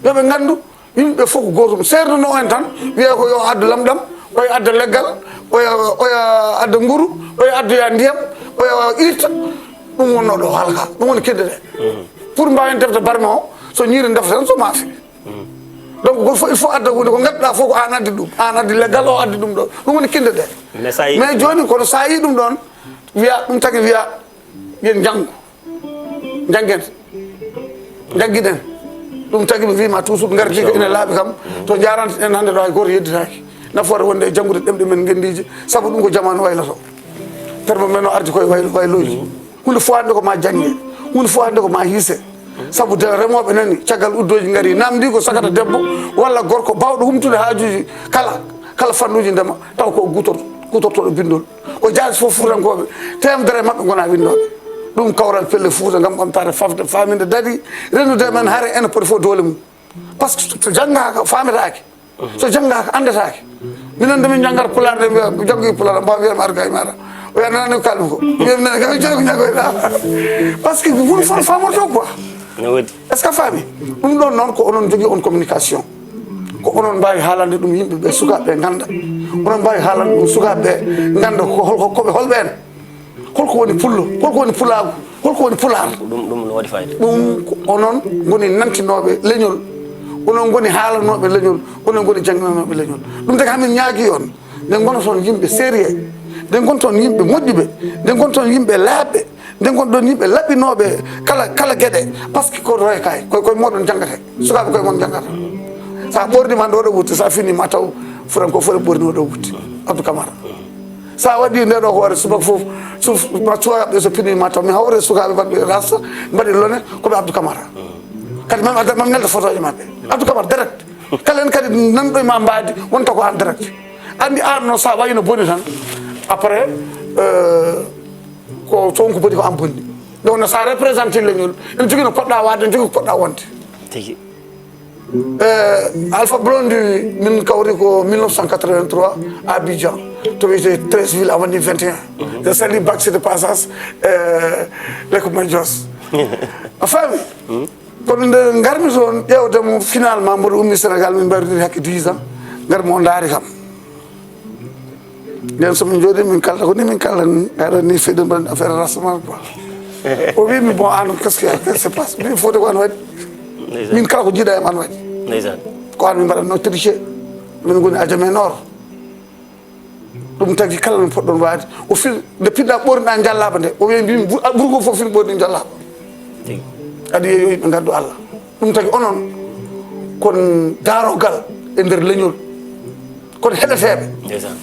yoɓe gandu yimɓe fof ko gotum serduno en tan wiya ko yo addu lamɗam oyo adda leggal oyo adda nguru oyo addoya ndiyam oyo irta ɗum wonno ɗo halka ɗum woni kedde ɗe pour mbawen defde barme o so ñiiri defta tan so maafi donc goto fof il faut adda hunde ko ganduɗa fof ko an addi ɗum an addi leggal o addi ɗum ɗo ɗum woni kinde ɗe mais joni kono sa yi ɗum ɗon wiya ɗum tagui wiya yen janggo janggen jagguiɗen ɗum tagui ɓe wima toujours gardi ko ene laaɓi kam to jaranta en hande ɗo hay goto yedditaki nafoore wonde e janggude ɗemɗe men gendiji saabu ɗum ko jamanu waylato terme men o ardi koye wayloji hunde fo hande ko ma jangge hunde fo hande ko ma hiise saabu de remoɓe nani caggal uddoji gaari namdi ko sagata debbo walla gorko bawɗo humtude haajuji kala fannuji ndema taw ko gutortoɗo bindol o jaasi fof fuutankoɓe temedere mabɓe gona windoɓe ɗum kawral pelle Fouta gam ɓamtare fafde faminde daadi rennude men haare ene poti fof doole mum par ce que so janggaka fametake so janggaka andetake minen ndemin janggata pular de mbiya janggoyi pular mbawa wiyama arga e maɗa o wiya nanani ko kalmi ko wiyami nane kam joyi ko jaggoyɗa par ce que huɗo fot famorto quoi est ce que faami ɗum ɗon noon ko onon jogui on communication ko onon mbawi haalande ɗum yimɓeɓe sukaɓeɓe ganda onon mbawi haalande ɗum sukaɓeɓe ganda koɓe holɓe en holko woni pullo holko woni pulago holko woni pular ɗum no waɗi fayida ɗum onon goni nantinoɓe leñol onon goni haalanoɓe leñol onon goni jangginoɓe leñol ɗum tagi hamin ñaagui on nde gona toon yimɓe sérieux nde gon toon yimɓe moƴƴuɓe nde gon toon yimɓe laaɓɓe nde gon ɗon yimɓe laɓɓinoɓe kala gueɗe par ce que ko roye kay koye moɗon janggate sukaɓe koye mon janggata sa ɓordima nde oɗo wutte sa fini ma taw furan ko fof ɓorni oɗo wutte Abdou Camara sa waɗi nde ɗo hoore subaka fof sukaɓe so pinima taw mi hawre sukaɓe mbaɗɓe rasta mbaɗi lone koɓe Abdou Camara kadi mam nelda photo je mabɓe Abdou Camara direct kala en kadi nanɗo ma mbadi wonta ko an direct andi an no sa wayi no boni tan après ko toon ko boni ko an bonni donc no sa représenté leñol ene jogui no poɗɗa wadde ene jogui ko poɗɗa wonde tigi Alpha Blondy min kawri ko 1983 à Abidjan to wiyete 13 ville awani 21 je sali baxi de passage leko majos a faami kono nde garmi toon ƴewdemo finalement mboɗo ummi sénégal min mbaridiri hakke 10 ans garmi o daari kam nden somin jooɗi min kalta ko ni min kalta gaɗa ni feyɗen mbaɗen affaire rassement quoi o wimi bon an qu'est-ce que se passe min foti ko an waɗi min kala ko jiiɗa em an waɗi ko an min mbaɗatno triché min goni adjamé nord ɗum tagui kala no poɗɗon wade o fi nde piɗɗa ɓorniɗa jallaba nde o wi mbimi ɓuurgo fof fin ɓorni jallaba adi yeeyo yimɓe gaddu Allah ɗum tagui onon kon darogal e nder leñol kono heɗeteɓe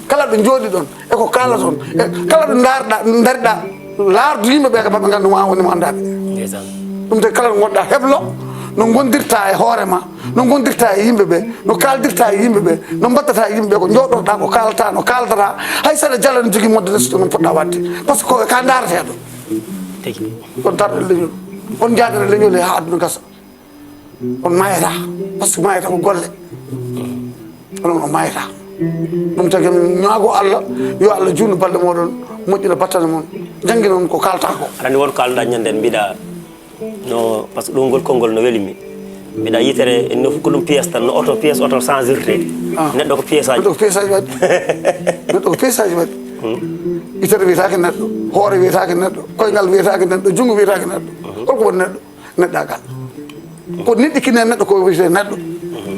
kala ɗo jooɗi ɗon eko kala toon kala ɗo daariɗa laardu yimɓeɓe ka maɓe gandu ma woni mo andaɓe ɗum tagui kala ɗo gonɗa heblo no gondirta e hoorema no gondirta e yimɓeɓe no kaldirta e yimɓeɓe no mbaddata e yimɓeɓe ko jooɗotoɗa ko kalata no kaldata hay saɗa jala ne jogui modde resto no poɗɗa wadde par ce que ka daarateɗo on darɗo leñol on jaaɗere leñol he ha aduna gasa on mayata par ce que mayata ko golle onon o mayata ɗum tagui min ñaago Allah yo Allah junnu balɗe moɗon moƴƴina battane moon jangui noon ko kalta ko aɗa won kalɗa ñanden mbiɗa no par ce que ɗum ngol konngol no welimi mbiɗa yitere ko ɗum pièce tan no auto pièce auto sans irte neɗɗo ko pièce aji neɗɗo ko pièce aji waɗi neɗɗo ko pièce aji waɗi yitere wiyetake neɗɗo hoore wiyetake neɗɗo koyngal wiyetake neɗɗo junngo wiyetake neɗɗo holko woni neɗɗo neɗɗagal ko neɗɗikine neɗɗo ko wiyete neɗɗo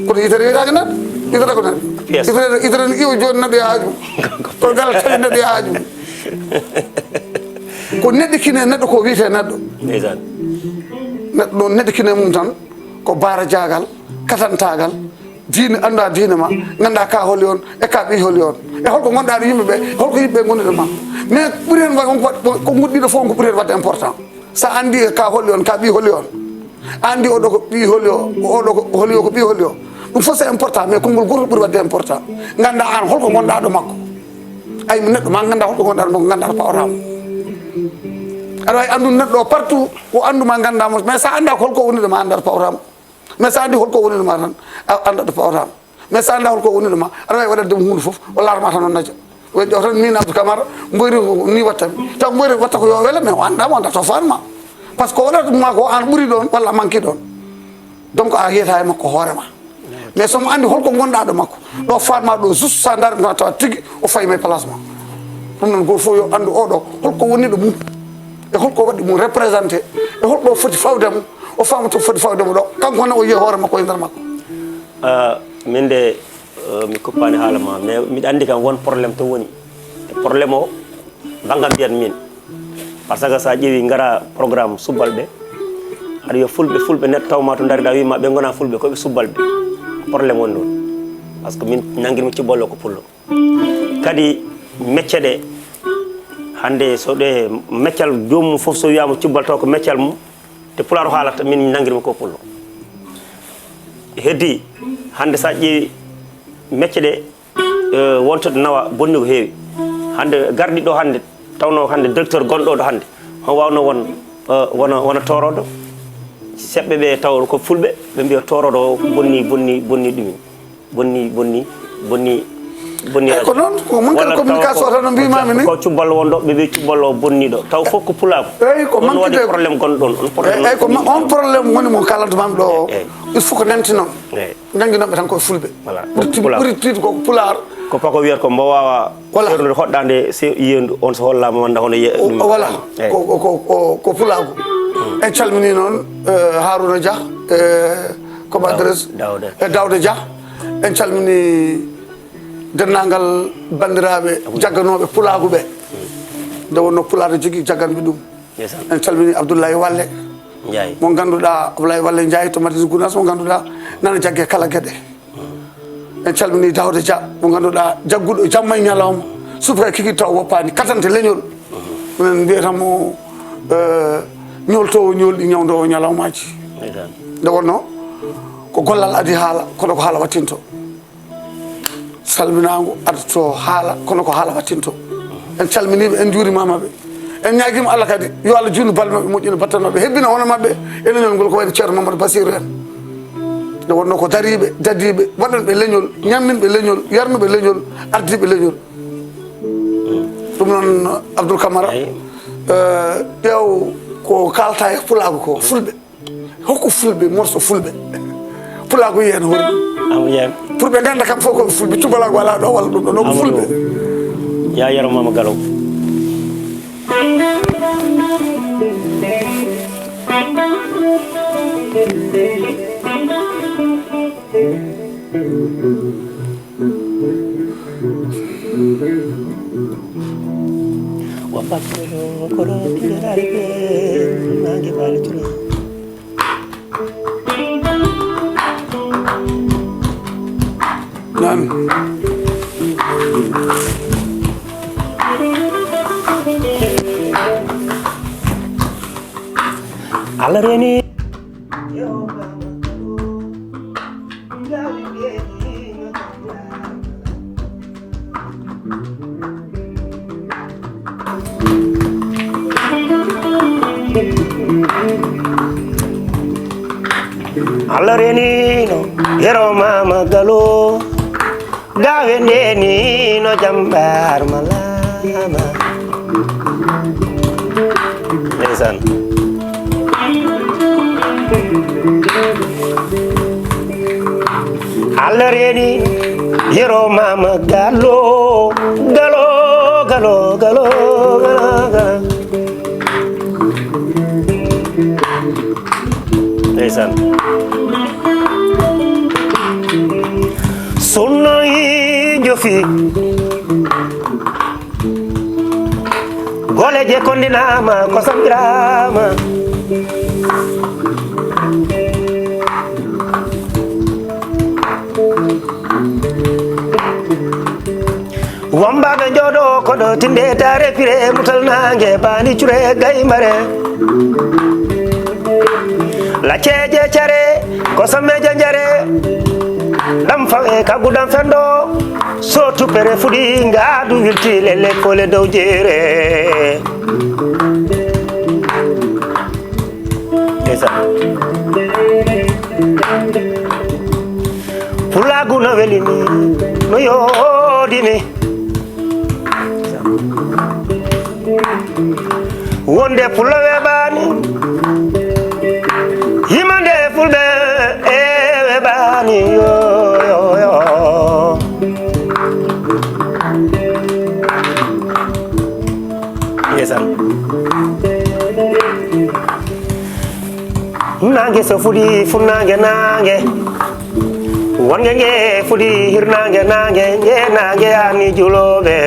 kono yitere wiyetake neɗɗo yitere ko neɗɗo yitere no iwo joni neɗɗo yaaju ko gal tawi neɗɗo yaaju ko neɗɗikine neɗɗo ko wiyete neɗɗo neɗɗo noon neɗɗikine mum tan ko baara jaagal katantagal diine annda diine ma ganda ka holi on e ka ɓi holi on e holko gonɗa ɗo yimɓeɓe holko yimɓeɓe gonduɗo ma mais ɓuuri hen ko goɗɗiɗo fof ko ɓuuri hen wadde important sa andi ka holi on ka ɓi holi on andi oɗo ko ɓi holi o oɗo ko holi o ko ɓi holi o ɗum fof c'est important mais konngol goto ɓuuri wadde important ganda an holko gonɗa ɗo makko ay neɗɗo ma ganda holko gonɗa ɗo makko ganda to pawramo aɗa wawi andude neɗɗo o partout o anduma gandamo mais sa anda ko holko woniɗo ma anda to pawramo mais sa andi holko woniɗo ma tan anda to pawramo mais sa anda holko woniɗo ma aɗa wawi waɗande hunde foof o laarama tan o naja o ƴew tan min Abdou Camara mboyri ni wattami taw mboyri watta ko yo wele mais o andama o anda to fanma par ce que o waɗata ma ko an ɓuuri ɗon walla manqui ɗon donc a yiyata e makko hoorema mais somo andi holko gonɗa ɗo makko ɗo fatma ɗo juste sa darima tawa tigui o fayima e place ma ɗum noon goto fof yo andu oɗo holko woniɗo mum e holko waɗi mum représenté e holɗo foti fawde mum o fama to foti fawde mo ɗo kanko hono o yiya hoore makko e nder makko min de mi kuppani haala ma mais miɗa andi kam won probléme to woni probléme o bangam mbiyat min par ce que sa ƴeewi gara programme subbalɓe aɗa wiya fulɓe neɗɗo tawma to dariɗa wima ɓe gona fulɓe koɓe subbalɓe probléme woni ɗon par ce que min nanguirmi cibbollo ko pullo kadi mecce ɗe hande so ɗe meccal jomum foof so wiyama cubbal taw ko meccal mum te pulaar haalata min nanguirmi ko pullo heddi hande sa ƴeewi mecce ɗe wontoɗe nawa bonni ko heewi hande garɗi ɗo hande tawno hande directeur gonɗo ɗo hande on wawno wona toroɗo seɓɓe ɓe taw ko fulɓe ɓe mbiya toroɗo o bonni ɗumin bonni ko noon ko manque de communication tan no mbimami ni ko cubballo wonɗo ɓe ɓe cubballo bonniɗo taw fof ko pulako eyyi ko manque de probléme gonɗon eyyi ko on probléme woni mo kalantmami ɗo il faut que nantinoon jangguinoɓe tan koye fulɓe ɓuuri tiiɗ koko pular ko pako wiyata ko mbo wawa sernude hoɗɗade yiyendu on so hollama wanda hono voilà ko pulago en calmini noon Harouna Dia comment adresse Daouda Dia en calmini dennagal bandiraɓe jagganoɓe pulagu ɓe nde wonno pulade jogui jagganɓe ɗum en calmini Abdoulaye Walle mo ganduɗa Abdoulaye Walle Ndiaye to Madina Gounass mo ganduɗa nana jaggue kala gueɗe en calmini Daouda Dia mo ganduɗa jagguɗo jamma e ñalawma subaka kiki taw woppani katante leñol minen mbiyatamo ñoltowo ñolɗi ñawdowo ñalawmaji nde wonno ko gollal adi haala kono ko haala wattinto salminago adato haala kono ko haala wattinto en calminiɓe en juurimamaɓe en ñaguima Allah kadi yo Allah junnu balmaɓe moƴƴina battanoɓe hebbina hono mabɓe e leñol ngol ko wayno ceerno Mamadou Bassirou en nde wonno ko dariɓe dadiɓe waɗanɓe leñol ñamminɓe leñol yarnuɓe leñol ardiɓe leñol ɗum noon Abdoul Camara ƴeew ko kalta e pulago ko fulɓe hokku fulɓe morso fulɓe pulago yi hen hoori pour ɓe ganda kam fof koɓe fulɓe cubalago ala ɗo walla ɗum ɗo noko fulɓe ya yaro mama galaw wapatoro koro tilarbe nange balitura nan alareni Alareni no hero mama galo gawendeni no jambar malama Nesan Alareni hero mama galo galo galo galo galo Nesan Sonnoyi jofi gole je kondinama ko samdirama wambaɓe jooɗo koɗo tinde tare pire mutal nangue bani cure gaymare lacceje care ko sammeje jare ɗam fawe kagguɗam fendo so tupere fuɗi ngadu wilti lelle kole dow jeere esa pulagu no welini no yodimi wonde pulla weɓani himande fulɓe e weɓani yo yesan nangue so fuɗi funnangue nangue wongue ngue fuɗi hirnangue nangue ngue nangue yani juloɓe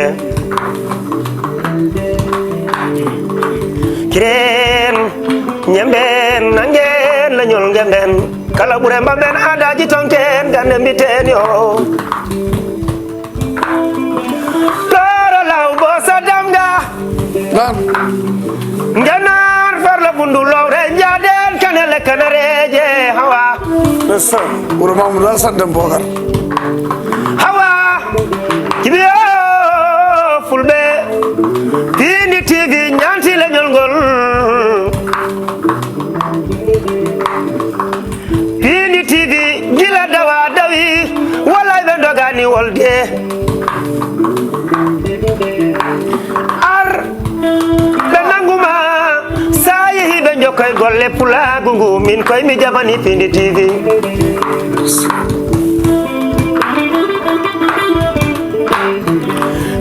kiren ñemben nangen lañol ngemben kala ɓuure mbamɓen adaji tonken gande mbiten yo toro law bo sadamga ngenar farla bundu lowre jaden kanele kanareje hawa ɓuuro mamadou alassane bogar hawa kibiyo fulɓe Pindi TV ñanti leñol ngol Pindi TV gila dawa dawi walay ɓe dogani wolde ar ɓe nanguma sa yeehi ɓe jokkoy golle pulagu ngu min koye mi jamani Pindi TV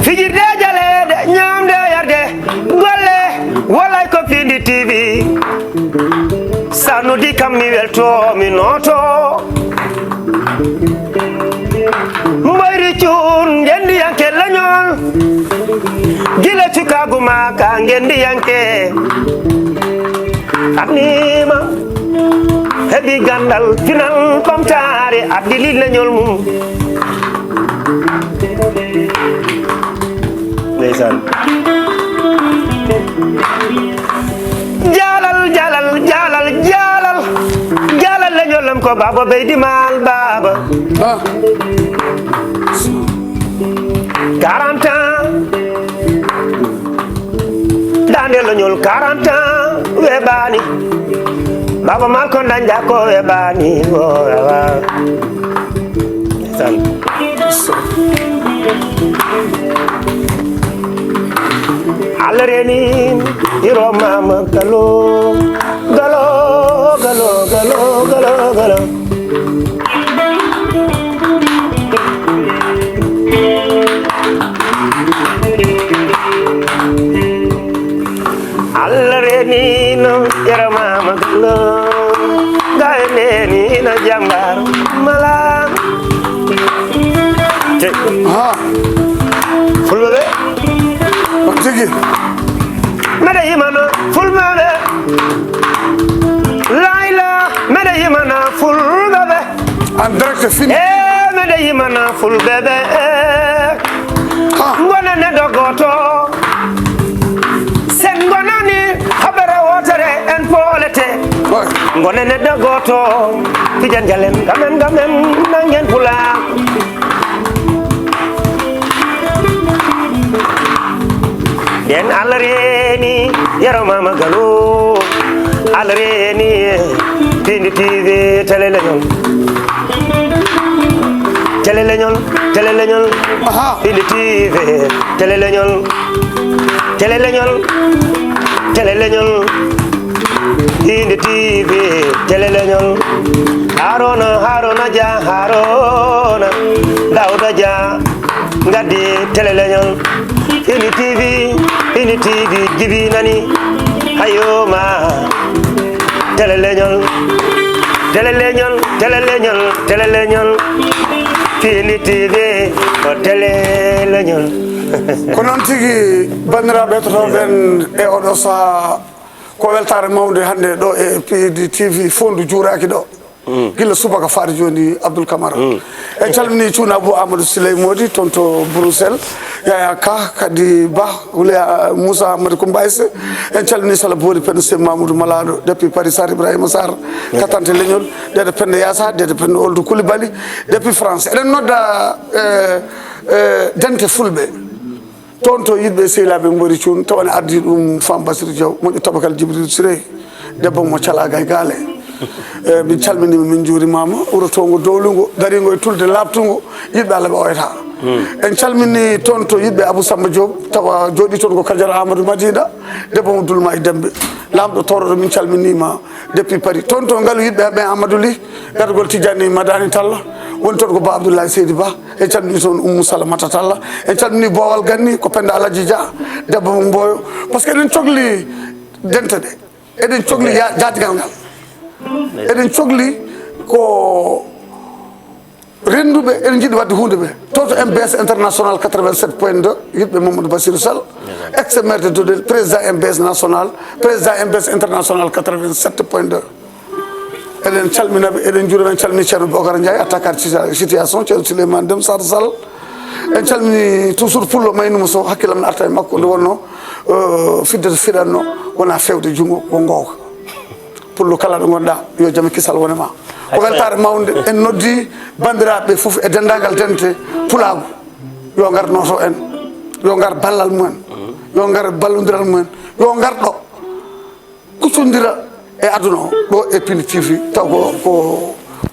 fijirde jalede ñamde yarde golle walay ko Pindi TV sanudi kam mi welto mi noto mbayri cuun gendiyanke lañol gila cukagu maka gendiyanke adnima heɓi gandal final ɓamtare addili lañol mum ndeysaan jalal jalal jalal jalal jalal leñolam ko baba beydi mal baba 40 ans dande leñol 40 ans weɓani baba mal ko dañja ko weɓani ndeysaan alreni iro mama galo galo galo galo galo galo alreni no iro mama galo gayneni na jambar malam fulbe tigi mede yimana fulbe laila mede yimana fulbe en direct fini mede yimana fulbe ngona ne dogoto sen ngonani habere wotere en polete ngona ne dogoto fijan jalen gamen nangen pula den alreni yaro mama galo alreni Pindi TV teleleñol Pindi TV teleleñol Pindi TV teleleñol Harona Dia Harona Dauda Dia ngadi teleleñol Pindi TV jibi nani ayoma teleleñol Pindi TV o teleleñol ko noon tigi bandiraɓe to ben e oɗo saha ko weltare mawde hande ɗo e Pindi TV fondu juuraki ɗo gila subaka faade joni Abdoul Camara en calmini cuuna Abou Amadou Siley Modi toon to Bruxelles Yaya Ka kadi Ba Wouliya Moussa Amadou Koumbaïse en calmini Sala Bori Penda Sem Mamoudou Malado depuis Paris Sar Ibrahima Sarr katante leñol dede Penda Yassa dede Penda Oldou Coulibaly depuis France eɗen nodda dente fulɓe toon to yidɓe sehilaɓe mbori cuun tawane ardi ɗum Fam Bassirou Diaw moƴƴo tabakal Djibril Siré debbo mo calaga e gaale min calminima min juurimama wuro tongo dowlugo darigo e tulde labtugo yidɓe Allah ɓe oyata en calmini toon to yidɓe Abou Samba Diop tawa jooɗi toon ko Kadiara Amadou Madina debbo mo Dulma e Dembe lamɗo toroɗo min calminima depuis Paris toon to ngaalu yidɓe heɓe Amadou Ly gatagol Tidiani Madani Talla woni toon ko Ba Abdoulaye Seydi Ba en calmini toon Oumou Salamata Talla en calmini Bowal Ganni ko Penda Aladji Dia debbo mo Mboyo par ce que eɗen cohli dente ɗe eɗen cohli jatigal ngal eɗen cohli ko renduɓe eɗen jiiɗi wadde hunde ɓe toto MBS international 87.2 yidɓe Mamadou Bassirou Sall ex maire de Dodel président MBS national président MBS international 87.2 eɗen calminaɓe eɗen juurima en calmini ceerno Bocar Ndiaye attaquant situation ceerno Souleymane Dem Sar Sall en calmini toujours pullo maynumo so hakkillam ne arta e makko nde wonno fidde to fiɗanno wona fewde junggo ko gowka pullo kala ɗo gonɗa yo jaam kisal wonema ko weltare mawde en noddi bandiraɓe foof e dendagal dente pulago yo gar noto en yo gar ballal mumen yo gar ballodiral mumen yo gar ɗo kusodira e aduna o ɗo e Pindi TV taw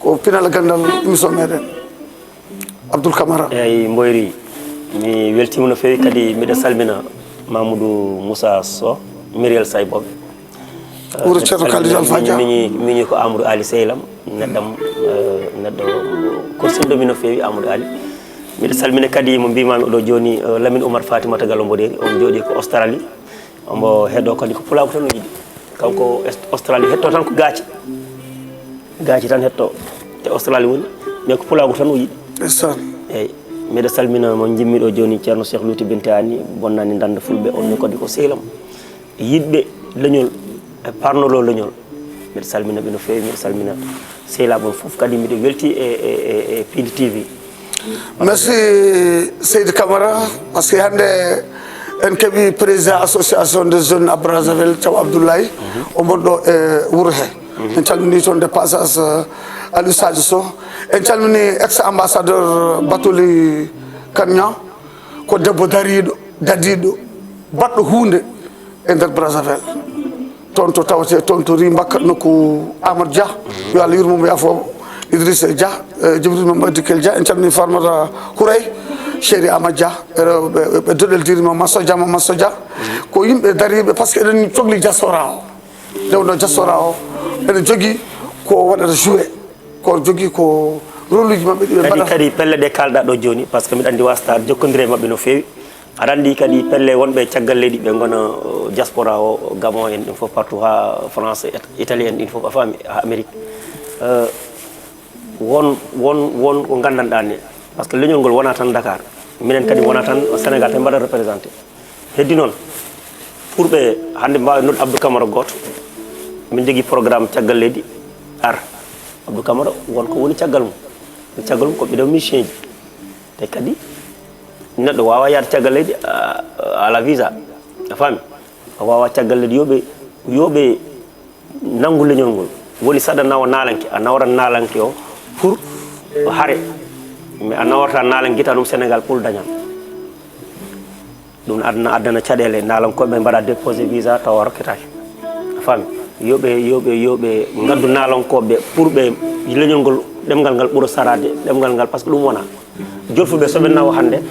ko pinal gandal émission meɗen Abdoul Camara eyyi Mboyri mi weltima no fewi kadi mbiɗa salmina Mamoudou Moussa Sow Miriel Sayboɓe wuro ceerno Kalidou Alpha Dia miñi ko Amadou Ali Seylam neɗɗam neɗɗo korsinɗomi no fewi Amadou Ali mbiɗa salmina kadi mo mbimami oɗo joni Lamine Oumar Fatimata Gallo Mboɗeri on jooɗi ko Australie omo heeɗo kadi ko pulago tan o yiiɗi kanko Australie hetto tan ko gaaci tan hetto te Australie woni mais ko pulago tan o yiiɗi eyyi mbiɗa salmina mo jimmiɗo joni ceerno Cheikh Louti Bintani bonnani dande fulɓe on kadi ko sehlam yiɗɓe leñol e parnolo leñol mbiɗa salmina ɓe no fewi mbiɗa salmina sehilaɓe foof kadi mbiɗa welti e Pindi TV merci Seydi Camara par ce que hande en keeɓi président association des jeunes à Brazzaville Thiaw Abdoulaye o gonɗo e wuuro he en calmini toon de passage Aliou Sadio Sow en calmini ex ambassadeur Batoli Kagnan ko debbo dariɗo dadiɗo baɗɗo hunde e nder Brazzaville toon to tawate toon to ri mbakka nokku Amadou Dia yo Allah yurmomo yafomo Idrissa Dia Djibril Mamadou Dikel Dia en calmini Farmata Hourey chéri Amadou Dia ɓe doɗel dirima Masso Dia ko yimɓe dariɓe par ce que eɗen cohli diaspora o dewno diaspora o ene jogui ko waɗata joué ko jogui ko rôle uji mabɓe ɗiɓe mbaɗata kadi pelle ɗe kalɗa ɗo joni par ce que mbiɗa andi wasta jokkodire mabɓe no fewi aɗa andi kadi pelle wonɓe caggal leydi ɓe gona diaspora o Gabon en ɗin foof partout ha France Italie en ɗin foof a faami ha Amérique won ko gandanɗa ni par ce que leñol ngol wona tan Dakar minen kadi wona tan Sénégal tan mbaɗa représenté heddi noon pour ɓe hande mbawi nodde Abdou Camara goto min jogui programme caggal leydi ar Abdou Camara wonko woni caggal mum ko ɓiɗo mission ji te kadi neɗɗo wawa yaade caggal leydi ala visa a faami a wawa caggal leydi yoɓe nanggu leñol ngol woni saɗa nawa nalanke a nawran nalanke o pour haare mais a nawrata nalanke guita ɗum Sénégal pour dañal ɗum addana caɗele nalankoɓe mbaɗa déposé visa tawa rokketake a faami yoɓe gaddu nalankoɓe pour ɓe leñol ngol ɗemgal ngal ɓuura sarade ɗemgal ngal par ce que ɗum wona jolfuɓe soɓe nawa hande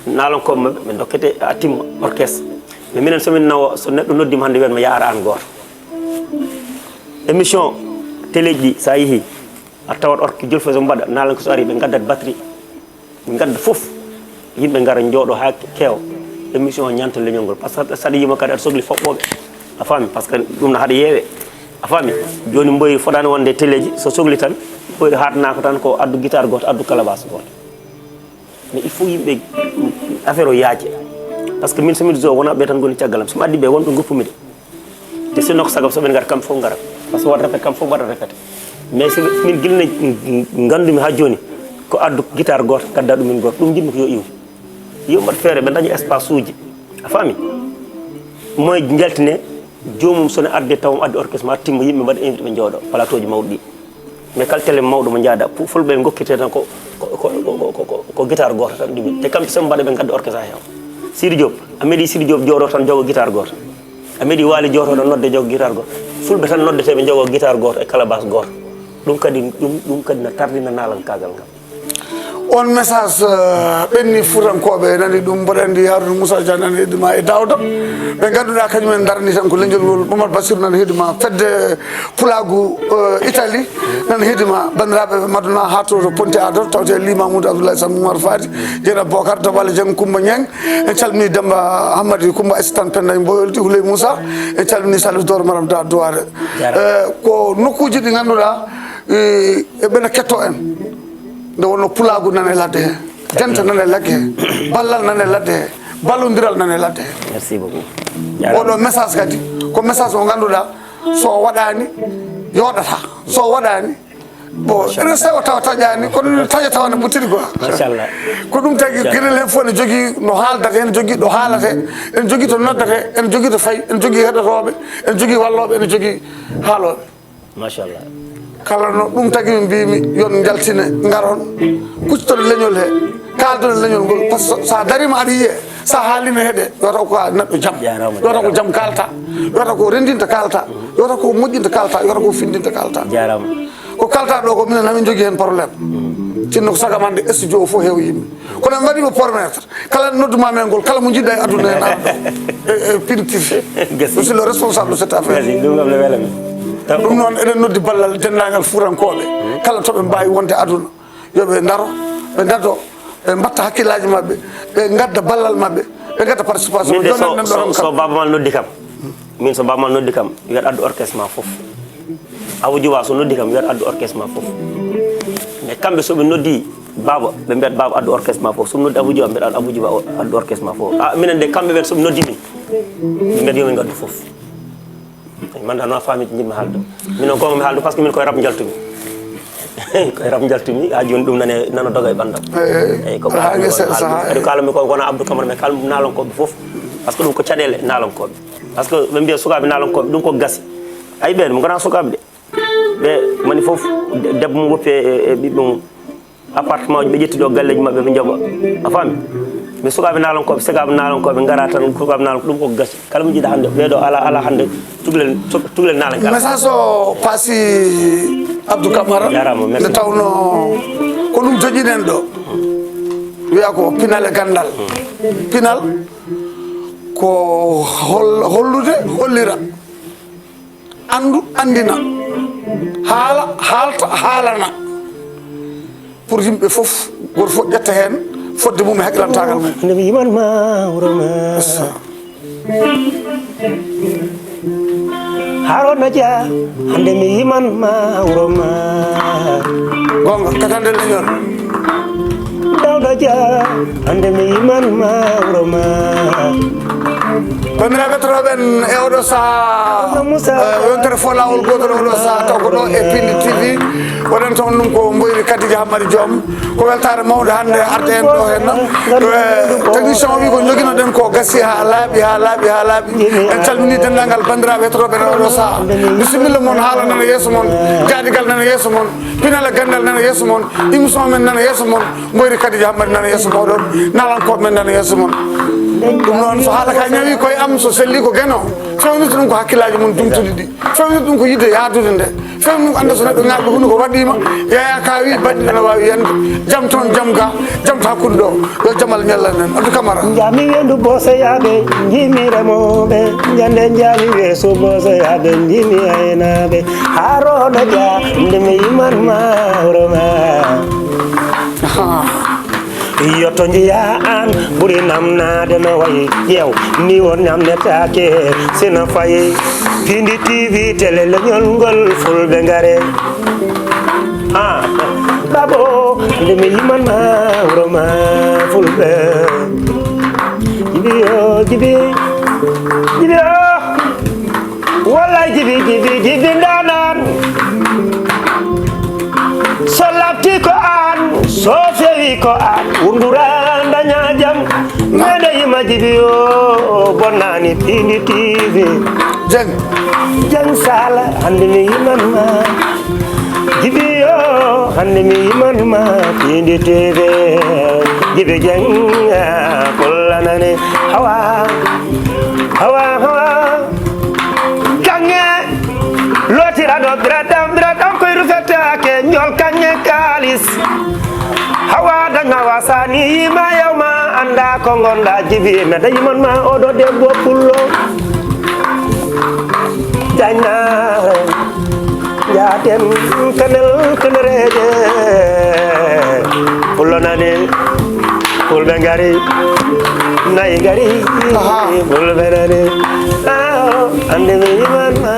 nalankoɓe mabɓe ɓe dokkete a timma orchestre mais minen somin nawa so neɗɗo noddima hande wiyanma yaara an goto émission télé ji sa yeehi a tawat orke jolfe so mbaɗa nalanko so ari ɓe gaddat batterie ɓe gadda foof yimɓe gara jooɗo ha keewa émission o ñanta leñol ngol par ce que saɗa yima kadi aɗa sohli foɓɓoɓe a faami par ce que ɗum no haɗa yeewe a faami joni Mboyri fotani wonde télé ji so sohli tan Mboyri hatanako tan ko addu guitare goto addu calabas goto mais il faut yimɓe affaire o yaaje par ce que min somin zo wona ɓe tan goni caggalam somi addi ɓe wonɓe goppumi de te sinno ko sagam soɓen gara kamɓe fof gara par ce que waɗa répété kamɓe fof waɗa répété mais so min guilne gandumi ha joni ko addu guitare goto gadda ɗumin goto ɗum jinmi ko yo iw yo mbaɗ feere ɓe dañi espace uji a faami moye jaltine jomum sone arde tawam adde orchestre ma timma yimɓe mbaɗa invité ɓe jooɗo plateau ji mawɗi ɗi mais kala télé mawɗo mo jaada fulɓe gokkite tan ko guitare goto tan ɗumin te kamɓe somo mbaɗa ɓe gadda orchestre ha heewa Sidi Diop a meeɗi Sidi Diop jooɗo tan jogo guitare goto a meeɗi Waly jooɗo tan nodde jogo guitare goto fulɓe tan noddeteɓe jogo guitare goto e calabas goto ɗum kadi no tardina nalankagal ngal on message ɓenni fuutankoɓe nani ɗum mboɗo andi Harouna Moussa Dia nani heddima e Daouda ɓe ganduɗa kañumen darni tan ko leñol ngol Mamadou Bassirou nani heddima fedde pulagu Italie nani heddima bandiraɓe maduna ha to Ponti Ador tawte Limamoudou Abdoulaye Sam Oumar Fati Dieynaba Bocar Dabale Dieng Coumba Niang en calmini Demba Hamadi Coumba assistant Penda Mboyolti Houley Moussa en calmini Salif Doro Maram Da Douare ko nokkuji ɗi ganduɗa eɓena ketto en nde wonno pulagu nane ladde he denta nane lagge he ballal nane ladde he ballodiral nane ladde he merci beaucoup oɗo message kadi ko message mo ganduɗa so waɗani yoɗata so waɗani bon ene sewa tawa taƴani kono taƴa tawa ne ɓuttiri quoi machallah ko ɗum tagi gueɗel he fof ne jogui no haaldata ene jogui ɗo haalate ene jogui to noddate ene jogui to fayi ene jogui heɗotoɓe ene jogui walloɓe ene jogui haaloɓe machallah kala no ɗum tagi mi mbimi yon jaltine garon kuccitode leñol he kaldode leñol ngol par ce que sa darima aɗa yiye sa haalino heeɗe yota ko neɗɗo jaam yota ko jaam kalta yota ko rendinta kalta yota ko moƴƴinta kalta yota ko findinta kalta jarama ko kalta ɗo ko minen hamin jogui hen probléme tinno ko sagamande studio o fof heewa yimɓe kono en mbaɗima promettre kala noddumami ngol kala mo jiɗɗa e aduna hen arɗo e punitif je suis le responsable de cette affaire ɗum noon eɗen noddi ballal dendagal fuurankoɓe kala toɓe mbawi wonde aduna yoɓe daro ɓe daddo ɓe mbatta hakkillaji mabɓe ɓe gadda ballal mabɓe ɓe gadda participation so babamal noddi kam min so babamal noddi kam wiyat addu orchestre ma foof Abou Djiba so noddi kam wiyat addu orchestre ma foof mais kamɓe soɓe noddi baba ɓe mbiyat baba addu orchestre ma foof somi noddi Abou Djiba mbiyat Abou Djiba addu orchestre ma foof minen de kamɓe ɓen soɓe noddi min ɓe mbiyat yomin gaddu foof man dal no famide jinmi haalde minon gonga mi haalde par ce que min koye rab jaltumi koye rab jaltumi ha joni ɗum nana doga e ɓandam eyyi ko kadi kalami ko wona Abdou Camara mais kala nalankoɓe foof par ce que ɗum ko caɗele nalankoɓe par ce que ɓe mbiya sukaɓe nalankoɓe ɗum ko gasi ayi ɓen mo gona sukaɓe de ɓe mani foof debbo mum woppi e ɓiɓɓe mum appartement ji ɓe ƴetti ɗo galleji mabɓe ɓe jooɓa a faami mi sukaɓe nalankoɓe segaɓe nalankoɓe gara tan sukaɓe nalankoɓe ɗum koko gasi kala mo jiiɗa hannde ɓeeɗo ala hannde cukalel nalanka message o paasi Abdou Camara nde tawno ko ɗum joƴinen ɗo wiya ko pinal e gandal pinal ko hollude hollira andu andina haala haalta haalana pour yimɓe fof goto fof ƴetta hen fodde mum e haqqilantagal mum nde mi yimanma wuroma Harona Dia hande mi yimanma wuroma gonga katande leñol Dawda Dia hande mi yimanma wuroma bandiraɓe toɗoɓen e oɗo saaha yontere fo lawol gotol oɗo saaha taw ko ɗo e Pindi TV waɗen toon ɗum ko Mboyri Kadija Hammady Diom ko weltare mawde hande arde en ɗo henna technicien o wi ko joguinoɗen ko gassi ha laaɓi ha laaɓi ha laaɓi en calmini dendagal bandiraɓe toɗoɓen e oɗo saaha bisimilla moon haala nana yeeso moon jaadigal nana yeeso moon pinala gandal nana yeeso moon émission men nana yeeso moon Mboyri Kadija Hammady nana yeeso mawɗon nalankoɓe men nana yeeso moon ɗum noon so haala ka ñawi koye am so selli ko gueno fewnirta ɗum ko hakkillaji mum dumtuɗi ɗi fewnirta ɗum ko yidde yaadude nde fewni ɗum ko anda so neɗɗo ŋaɓɓe hunde ko waɗima yeeya ka wi baɗɗi ɗana wawi yende jaam toon jaam ga jaam to hakkude ɗo yo jamal ñallan en Abdou Camara jami wendu bosoyaɓe jimi remoɓe jande jami weeso bosoyaɓe jimi aynaɓe Harona Dia nde mi yimanma wuroma yotto jiya an ɓuuri namnade no wayi ƴeew ni won ñamnetake sina fayi Pindi TV télé leñol ngol fulɓe ngare babo nde mi yimanma wuroma fulɓe jibi o jibi jibi o wallay jibi ndanan so lafti ko an so fewi ko an wurdura daña jam mede yima jibi o bonnani Pindi TV jang sala hande mi yimanma jibi o hande mi yimanma Pindi TV jibi jang kullanane hawa kange lotiraɗo biraɗam koye rufetake ñol kange kalis hawa daña wasani yima yewma anda ko gonɗa jibi meda yimanma oɗo debbo pullo jaynare jaten kenereje pullo nani fulɓe gari nayi gari fulɓe nani ande mi yimanma